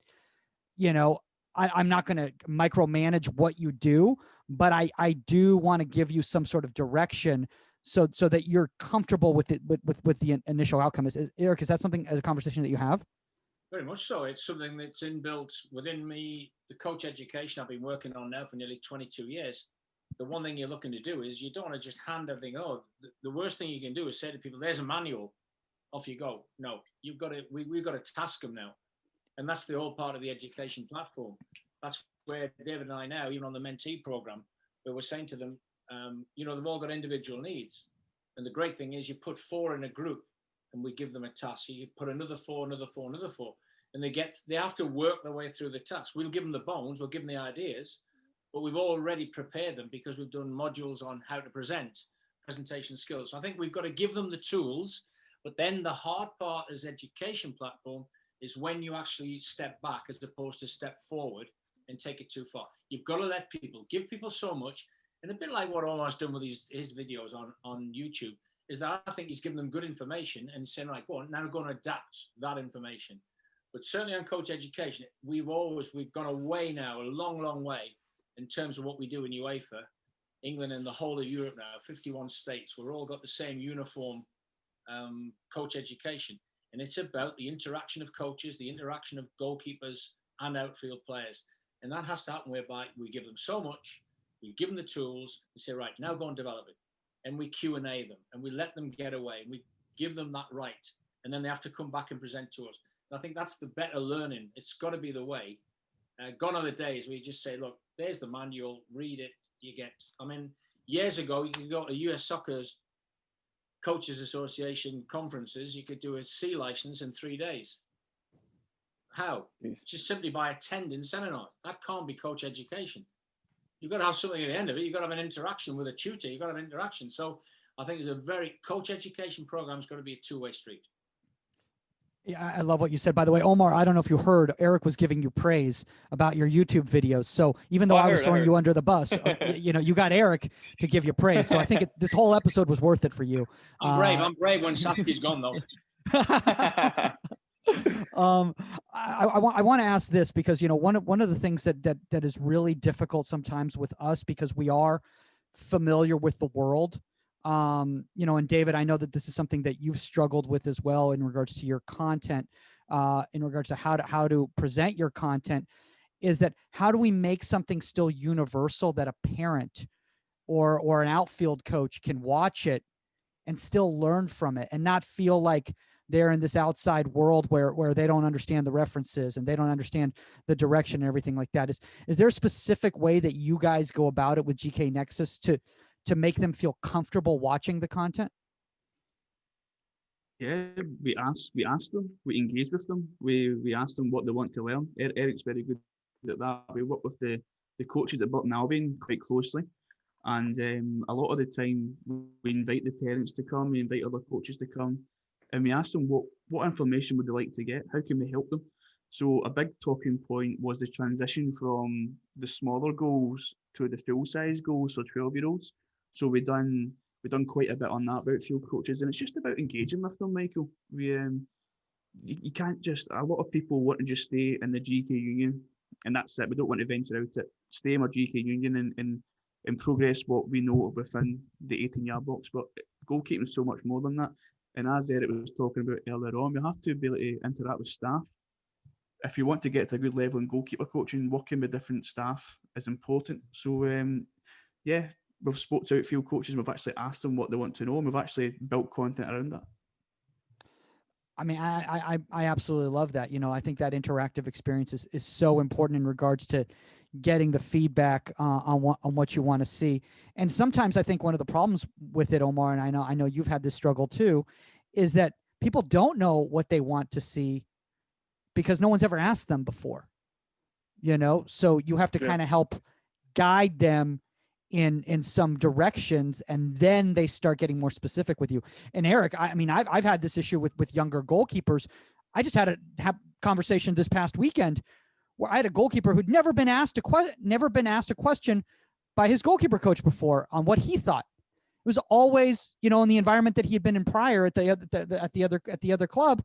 I'm not going to micromanage what you do, but I do want to give you some sort of direction so that you're comfortable with it, with the initial outcome. Eric, is that something, as a conversation that you have? Very much so. It's something that's inbuilt within me. The coach education I've been working on now for nearly 22 years. The one thing you're looking to do is you don't want to just hand everything over. The worst thing you can do is say to people, there's a manual. off you go. No, you've got to, we've got to task them now. And that's the whole part of the education platform. That's where David and I now, even on the mentee program, where we're saying to them, they've all got individual needs. And the great thing is you put 4 in a group and we give them a task. You put another 4, another 4, another 4. And they have to work their way through the task. We'll give them the bones, we'll give them the ideas, but we've already prepared them because we've done modules on how to presentation skills. So I think we've got to give them the tools, but then the hard part as education platform is when you actually step back as opposed to step forward and take it too far. You've got to let people, give people so much. And a bit like what Omar's done with his videos on YouTube, is that I think he's given them good information and saying, right, go on, now go and adapt that information. But certainly on coach education, we've gone away now, a long, long way in terms of what we do in UEFA, England and the whole of Europe now, 51 states. We're all got the same uniform coach education. And it's about the interaction of coaches, the interaction of goalkeepers and outfield players. And that has to happen whereby we give them so much, we give them the tools, and say, right, now go and develop it. And we Q&A them, and we let them get away, and we give them that right. And then they have to come back and present to us. And I think that's the better learning. It's got to be the way. Gone are the days where you just say, look, there's the manual, read it, you get. I mean, years ago, you could go to US Soccer's Coaches Association conferences, you could do a C license in 3 days. How? Just simply by attending seminars. That can't be coach education. You've got to have something at the end of it. You've got to have an interaction with a tutor. You've got to have an interaction. So I think it's a very coach education program has got to be a two-way street. Yeah, I love what you said. By the way, Omar, I don't know if you heard, Eric was giving you praise about your YouTube videos. So even though I was throwing you under the bus, you got Eric to give you praise. So I think this whole episode was worth it for you. I'm brave when Saskia's gone, though. I want to ask this because, one of the things that is really difficult sometimes with us, because we are familiar with the world. And David, I know that this is something that you've struggled with as well in regards to your content, in regards to how to present your content, is that how do we make something still universal that a parent or an outfield coach can watch it and still learn from it and not feel like they're in this outside world where they don't understand the references and they don't understand the direction and everything like that? Is there a specific way that you guys go about it with GkNexus to make them feel comfortable watching the content? Yeah, we ask them, we engage with them, we ask them what they want to learn. Eric's very good at that. We work with the coaches at Burton Albion quite closely, and a lot of the time we invite the parents to come, we invite other coaches to come, and we ask them what information would they like to get, how can we help them. So a big talking point was the transition from the smaller goals to the full size goals, so 12-year-olds. So we done quite a bit on that about field coaches, and it's just about engaging with them, Michael. You can't just, a lot of people want to just stay in the GK Union and that's it. We don't want to venture out it. Stay in our GK Union and progress what we know within the 18-yard box. But goalkeeping is so much more than that. And as Eric was talking about earlier on, we have to be able to interact with staff. If you want to get to a good level in goalkeeper coaching, working with different staff is important. So yeah, we've spoke to outfield coaches and we've actually asked them what they want to know, and we've actually built content around that. I mean, I absolutely love that. I think that interactive experience is so important in regards to getting the feedback on what you want to see. And sometimes I think one of the problems with it, Omar, and I know you've had this struggle too, is that people don't know what they want to see because no one's ever asked them before. So you have to kind of help guide them in some directions, and then they start getting more specific with you. And Eric, I mean, I've had this issue with younger goalkeepers. I just had a conversation this past weekend where I had a goalkeeper who'd never been asked a question by his goalkeeper coach before on what he thought. It was always, in the environment that he had been in prior at the other club,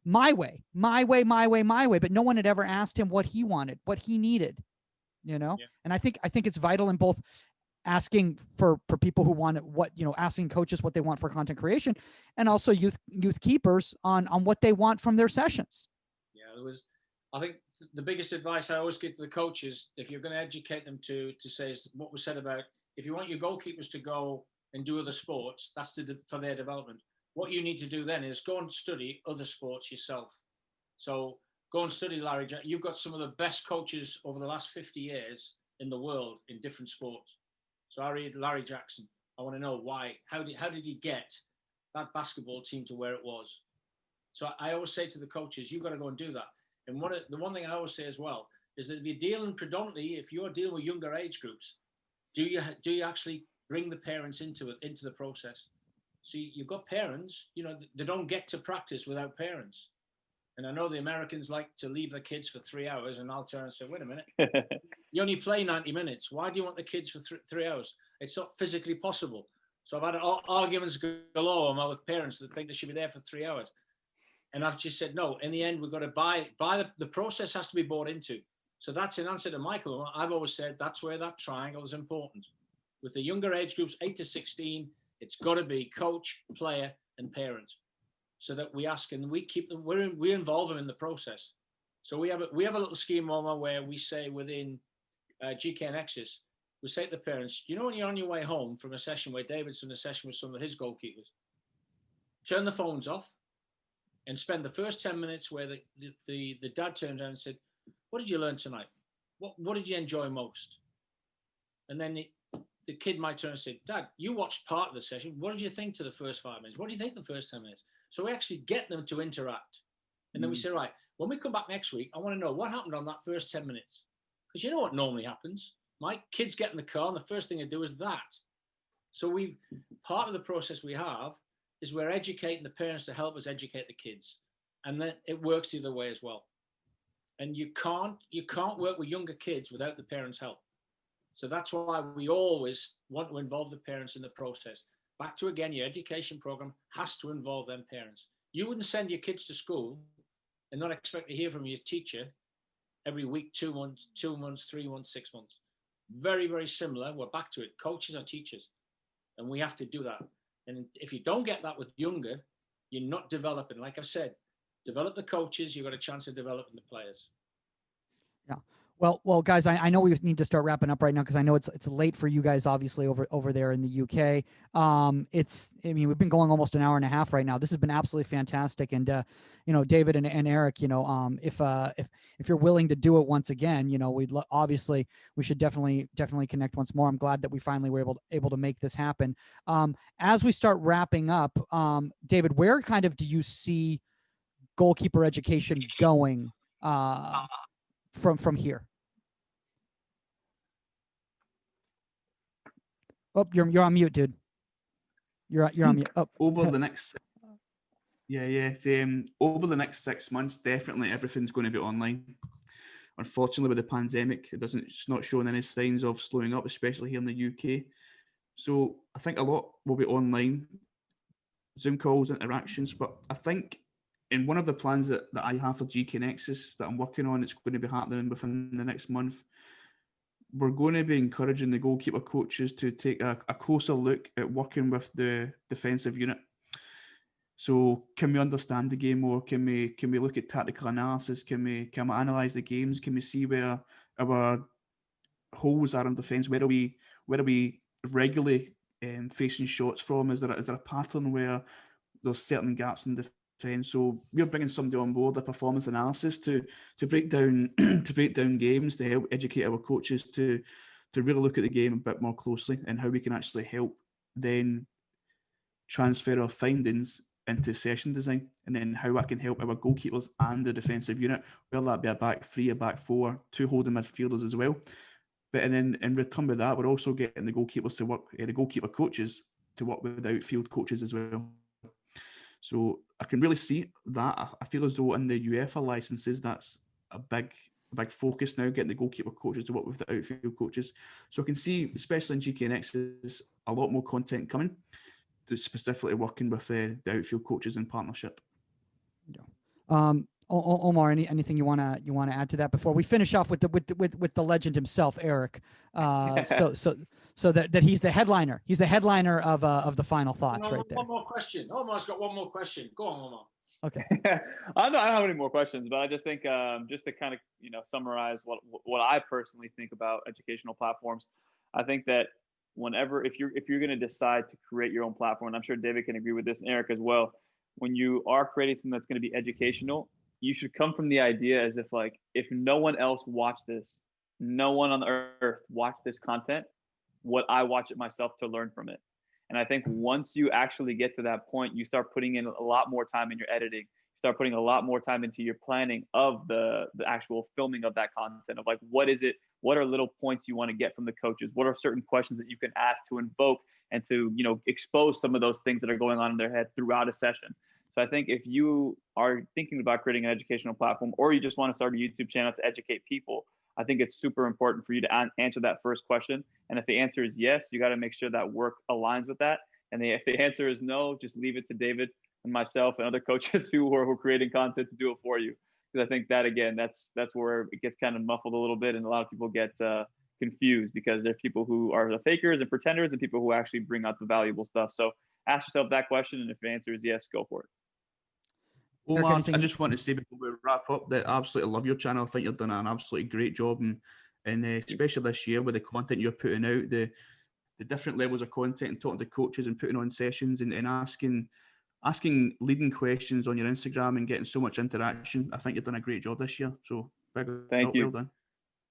my way. But no one had ever asked him what he wanted, what he needed. And I think it's vital in both asking for people who want asking coaches what they want for content creation, and also youth keepers on what they want from their sessions. I think the biggest advice I always give to the coaches, if you're going to educate them to say, is what was said about, if you want your goalkeepers to go and do other sports, that's for their development. what you need to do then is go and study other sports yourself. So go and study Larry Jackson. You've got some of the best coaches over the last 50 years in the world in different sports. So I read Larry Jackson. I want to know why. How did he get that basketball team to where it was? So I always say to the coaches, you've got to go and do that. And the one thing I always say as well is that if you're dealing predominantly, if you're dealing with younger age groups, do you actually bring the parents into the process? So you've got parents, they don't get to practice without parents. And I know the Americans like to leave their kids for 3 hours, and I'll turn and say, wait a minute, you only play 90 minutes. Why do you want the kids for 3 hours? It's not physically possible. So I've had arguments galore with parents that think they should be there for 3 hours. And I've just said, no, in the end, we've got to buy the process has to be bought into. So that's an answer to Michael. I've always said that's where that triangle is important. With the younger age groups, 8 to 16, it's got to be coach, player, and parent. So that we ask and we keep them, we involve them in the process. So we have a little scheme, Omar, where we say within GkNexus, we say to the parents, when you're on your way home from a session where David's in a session with some of his goalkeepers, turn the phones off and spend the first 10 minutes where the dad turned around and said, what did you learn tonight? What did you enjoy most? And then the kid might turn and say, Dad, you watched part of the session. What did you think to the first 5 minutes? What do you think the first 10 minutes? So we actually get them to interact. And then we say, right, when we come back next week, I want to know what happened on that first 10 minutes. Because you know what normally happens. My kids get in the car and the first thing they do is that. So part of the process we have is we're educating the parents to help us educate the kids. And then it works the other way as well. And you can't work with younger kids without the parents' help. So that's why we always want to involve the parents in the process. Back to, again, your education program has to involve them parents. You wouldn't send your kids to school and not expect to hear from your teacher every week, 2 months, 3 months, 6 months. Very, very similar. We're back to it. Coaches are teachers, and we have to do that. And if you don't get that with younger, you're not developing. Like I've said, develop the coaches, you've got a chance of developing the players. Yeah. Well, guys, I know we need to start wrapping up right now because I know it's late for you guys, obviously over there in the UK. We've been going almost an hour and a half right now. This has been absolutely fantastic, and David and Eric, if you're willing to do it once again, obviously we should definitely connect once more. I'm glad that we finally were able to make this happen. As we start wrapping up, David, where kind of do you see goalkeeper education going from here? Oh, you're on mute, dude. You're on mute. Oh. Over the next, over the next 6 months, definitely everything's going to be online. Unfortunately, with the pandemic, it's not showing any signs of slowing up, especially here in the UK. So I think a lot will be online, Zoom calls, interactions. But I think in one of the plans that I have for GkNexus that I'm working on, it's going to be happening within the next month. We're going to be encouraging the goalkeeper coaches to take a closer look at working with the defensive unit. So can we understand the game more? Can we look at tactical analysis? Can we analyze the games? Can we see where our holes are in defence? Where are we regularly facing shots from? Is there a pattern where there's certain gaps in defence? So we're bringing somebody on board, the performance analysis, to break down games, to help educate our coaches to really look at the game a bit more closely and how we can actually help then transfer our findings into session design, and then how I can help our goalkeepers and the defensive unit, whether that be a back three, a back four, two holding midfielders as well. But and then in return with that, we're also getting the goalkeepers to work, the goalkeeper coaches to work with outfield coaches as well. So I can really see that. I feel as though in the UEFA licenses, that's a big focus now, getting the goalkeeper coaches to work with the outfield coaches. So I can see, especially in GkNexus, a lot more content coming to specifically working with the outfield coaches in partnership. Yeah. Omar, anything you want to add to that before we finish off with the legend himself, Eric? So that he's the headliner. He's the headliner of the final thoughts right there. One more question. Omar's got one more question. Go on, Omar. Okay. I don't have any more questions, but I just think just to kind of summarize what I personally think about educational platforms, I think that whenever, if you're going to decide to create your own platform, and I'm sure David can agree with this, and Eric as well, when you are creating something that's going to be educational, you should come from the idea as if like, if no one else watched this, no one on the earth watched this content, would I watch it myself to learn from it? And I think once you actually get to that point, you start putting in a lot more time in your editing, start putting a lot more time into your planning of the actual filming of that content, of like, what is it? What are little points you want to get from the coaches? What are certain questions that you can ask to invoke and to, you know, expose some of those things that are going on in their head throughout a session? So I think if you are thinking about creating an educational platform, or you just want to start a YouTube channel to educate people, I think it's super important for you to answer that first question. And if the answer is yes, you got to make sure that work aligns with that. And if the answer is no, just leave it to David and myself and other coaches who are creating content to do it for you. Because I think that, again, that's where it gets kind of muffled a little bit, and a lot of people get confused, because there are people who are the fakers and pretenders and people who actually bring out the valuable stuff. So ask yourself that question, and if the answer is yes, go for it. Omar, I just want to say before we wrap up that I absolutely love your channel. I think you've done an absolutely great job, and especially this year with the content you're putting out, the different levels of content, and talking to coaches and putting on sessions and asking leading questions on your Instagram and getting so much interaction. I think you've done a great job this year. So thank you. Well done.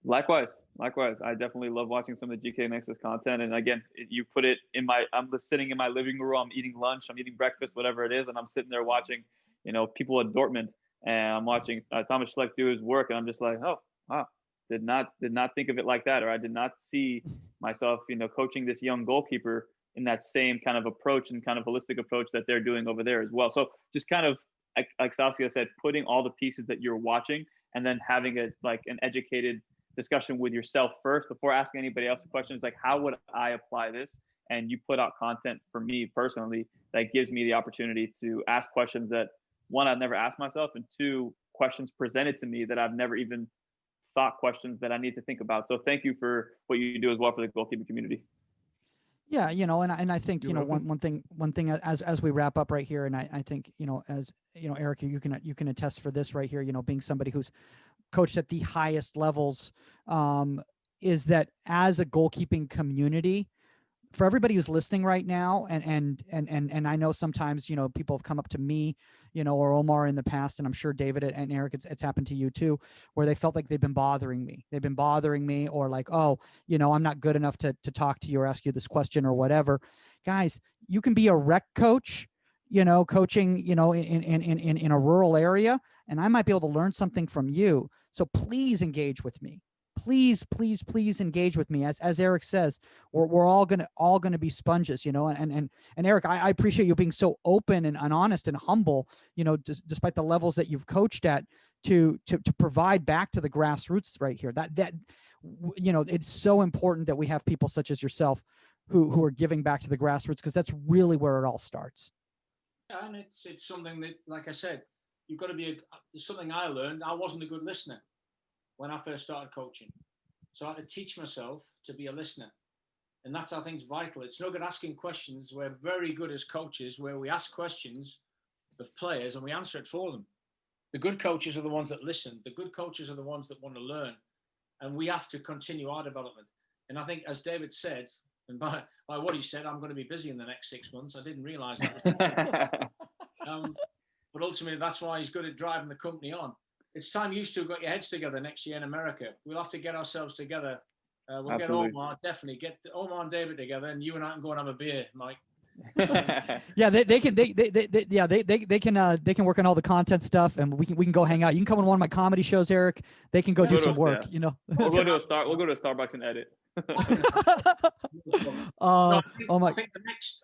Likewise. I definitely love watching some of the GkNexus content. And again, you put it in I'm sitting in my living room, I'm eating lunch, I'm eating breakfast, whatever it is, and I'm sitting there watching, you know, people at Dortmund, and I'm watching Thomas Schleck do his work, and I'm just like, oh, wow, did not think of it like that, or I did not see myself, you know, coaching this young goalkeeper in that same kind of approach and kind of holistic approach that they're doing over there as well. So just kind of like Saskia said, putting all the pieces that you're watching and then having an educated discussion with yourself first before asking anybody else questions, like, how would I apply this? And you put out content for me personally that gives me the opportunity to ask questions that, one, I've never asked myself, and two, questions presented to me that I've never even thought questions that I need to think about. So thank you for what you do as well for the goalkeeping community. Yeah, you know, and I think, you know, one thing as we wrap up right here, and I think, you know, as you know, Eric, you can attest for this right here, you know, being somebody who's coached at the highest levels, is that as a goalkeeping community, for everybody who's listening right now, and I know sometimes, you know, people have come up to me, you know, or Omar in the past, and I'm sure David and Eric, it's happened to you too, where they felt like they've been bothering me, or like, oh, you know, I'm not good enough to talk to you or ask you this question or whatever. Guys, you can be a rec coach, you know, coaching, you know, in a rural area, and I might be able to learn something from you. So please engage with me. Please engage with me. As Eric says, we're all gonna be sponges, you know. And Eric, I appreciate you being so open and honest and humble, you know, despite the levels that you've coached at, to provide back to the grassroots right here. That you know, it's so important that we have people such as yourself who are giving back to the grassroots, because that's really where it all starts. Yeah, and it's something that, like I said, you've got to be something I learned. I wasn't a good listener when I first started coaching. So I had to teach myself to be a listener. And that's, I think, is vital. It's no good asking questions. We're very good as coaches where we ask questions of players and we answer it for them. The good coaches are the ones that listen. The good coaches are the ones that want to learn. And we have to continue our development. And I think, as David said, and by what he said, I'm going to be busy in the next 6 months. I didn't realize that was the but ultimately, that's why he's good at driving the company on. It's time you two got your heads together next year in America. We'll have to get ourselves together. We'll Absolutely. get Omar, definitely get Omar and David together, and you and I can go and have a beer, Mike. Yeah, they can work on all the content stuff, and we can go hang out. You can come on one of my comedy shows, Eric. They can go do some work, you know. We'll go to a Starbucks and edit. I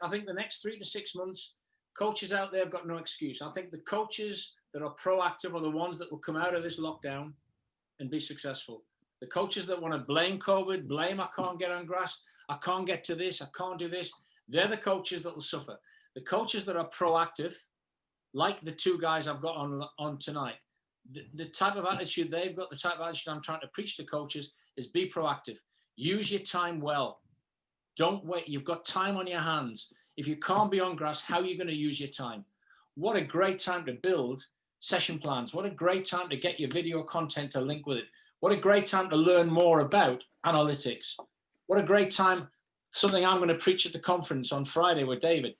think the next 3 to 6 months, coaches out there have got no excuse. I think the coaches that are proactive are the ones that will come out of this lockdown and be successful. The coaches that want to blame COVID, blame I can't get on grass, I can't get to this, I can't do this, they're the coaches that will suffer. The coaches that are proactive, like the two guys I've got on tonight, the type of attitude they've got, the type of attitude I'm trying to preach to coaches is be proactive. Use your time well. Don't wait. You've got time on your hands. If you can't be on grass, how are you going to use your time? What a great time to build session plans. What a great time to get your video content to link with it. What a great time to learn more about analytics. What a great time something I'm going to preach at the conference on Friday with David.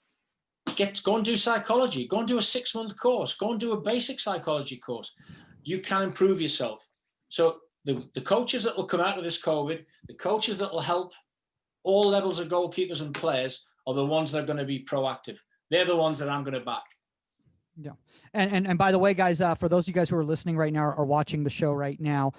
Go and do psychology. Go and do a 6-month course. Go and do a basic psychology course. You can improve yourself. So the coaches that will come out of this COVID, the coaches that will help all levels of goalkeepers and players are the ones that are going to be proactive. They're the ones that I'm going to back. Yeah. And by the way, guys, for those of you guys who are listening right now or watching the show right now,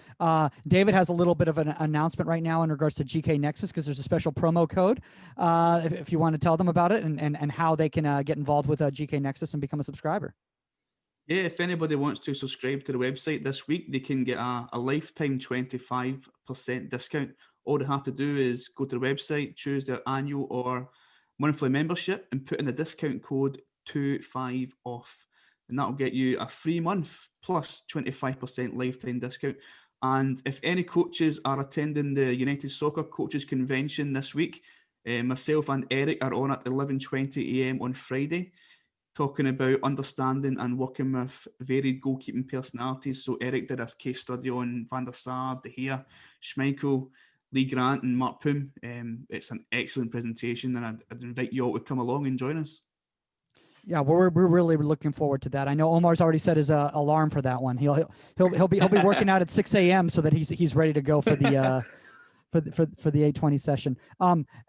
David has a little bit of an announcement right now in regards to GkNexus, because there's a special promo code if you want to tell them about it and how they can get involved with GkNexus and become a subscriber. Yeah, if anybody wants to subscribe to the website this week, they can get a lifetime 25% discount. All they have to do is go to the website, choose their annual or monthly membership, and put in the discount code 25OFF. And that'll get you a free month plus 25% lifetime discount. And if any coaches are attending the United Soccer Coaches Convention this week, myself and Eric are on at 11:20 a.m. on Friday, talking about understanding and working with varied goalkeeping personalities. So Eric did a case study on Van der Sar, De Gea, Schmeichel, Lee Grant and Mark Poom. It's an excellent presentation, and I'd invite you all to come along and join us. Yeah, we're really looking forward to that. I know Omar's already set his alarm for that one. He'll be working out at 6 a.m. so that he's ready to go for the for the 820 session.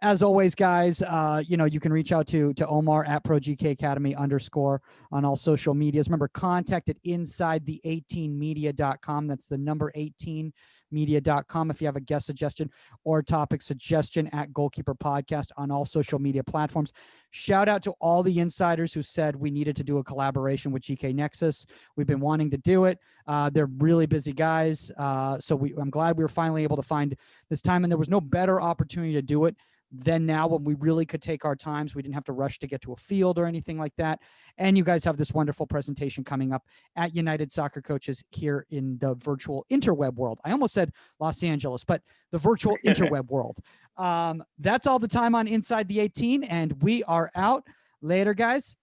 As always, guys, you can reach out to Omar at ProGKAcademy _ on all social medias. Remember, contact at insidethe18media.com. That's the number 18media.com if you have a guest suggestion or topic suggestion at Goalkeeper Podcast on all social media platforms. Shout out to all the insiders who said we needed to do a collaboration with GkNexus. We've been wanting to do it. They're really busy guys. So I'm glad we were finally able to find this time, and there was no better opportunity to do it than now, when we really could take our times. We didn't have to rush to get to a field or anything like that. And you guys have this wonderful presentation coming up at United Soccer Coaches here in the virtual interweb world. I almost said Los Angeles, but the virtual interweb world. That's all the time on Inside the 18, and we are out. Later, guys.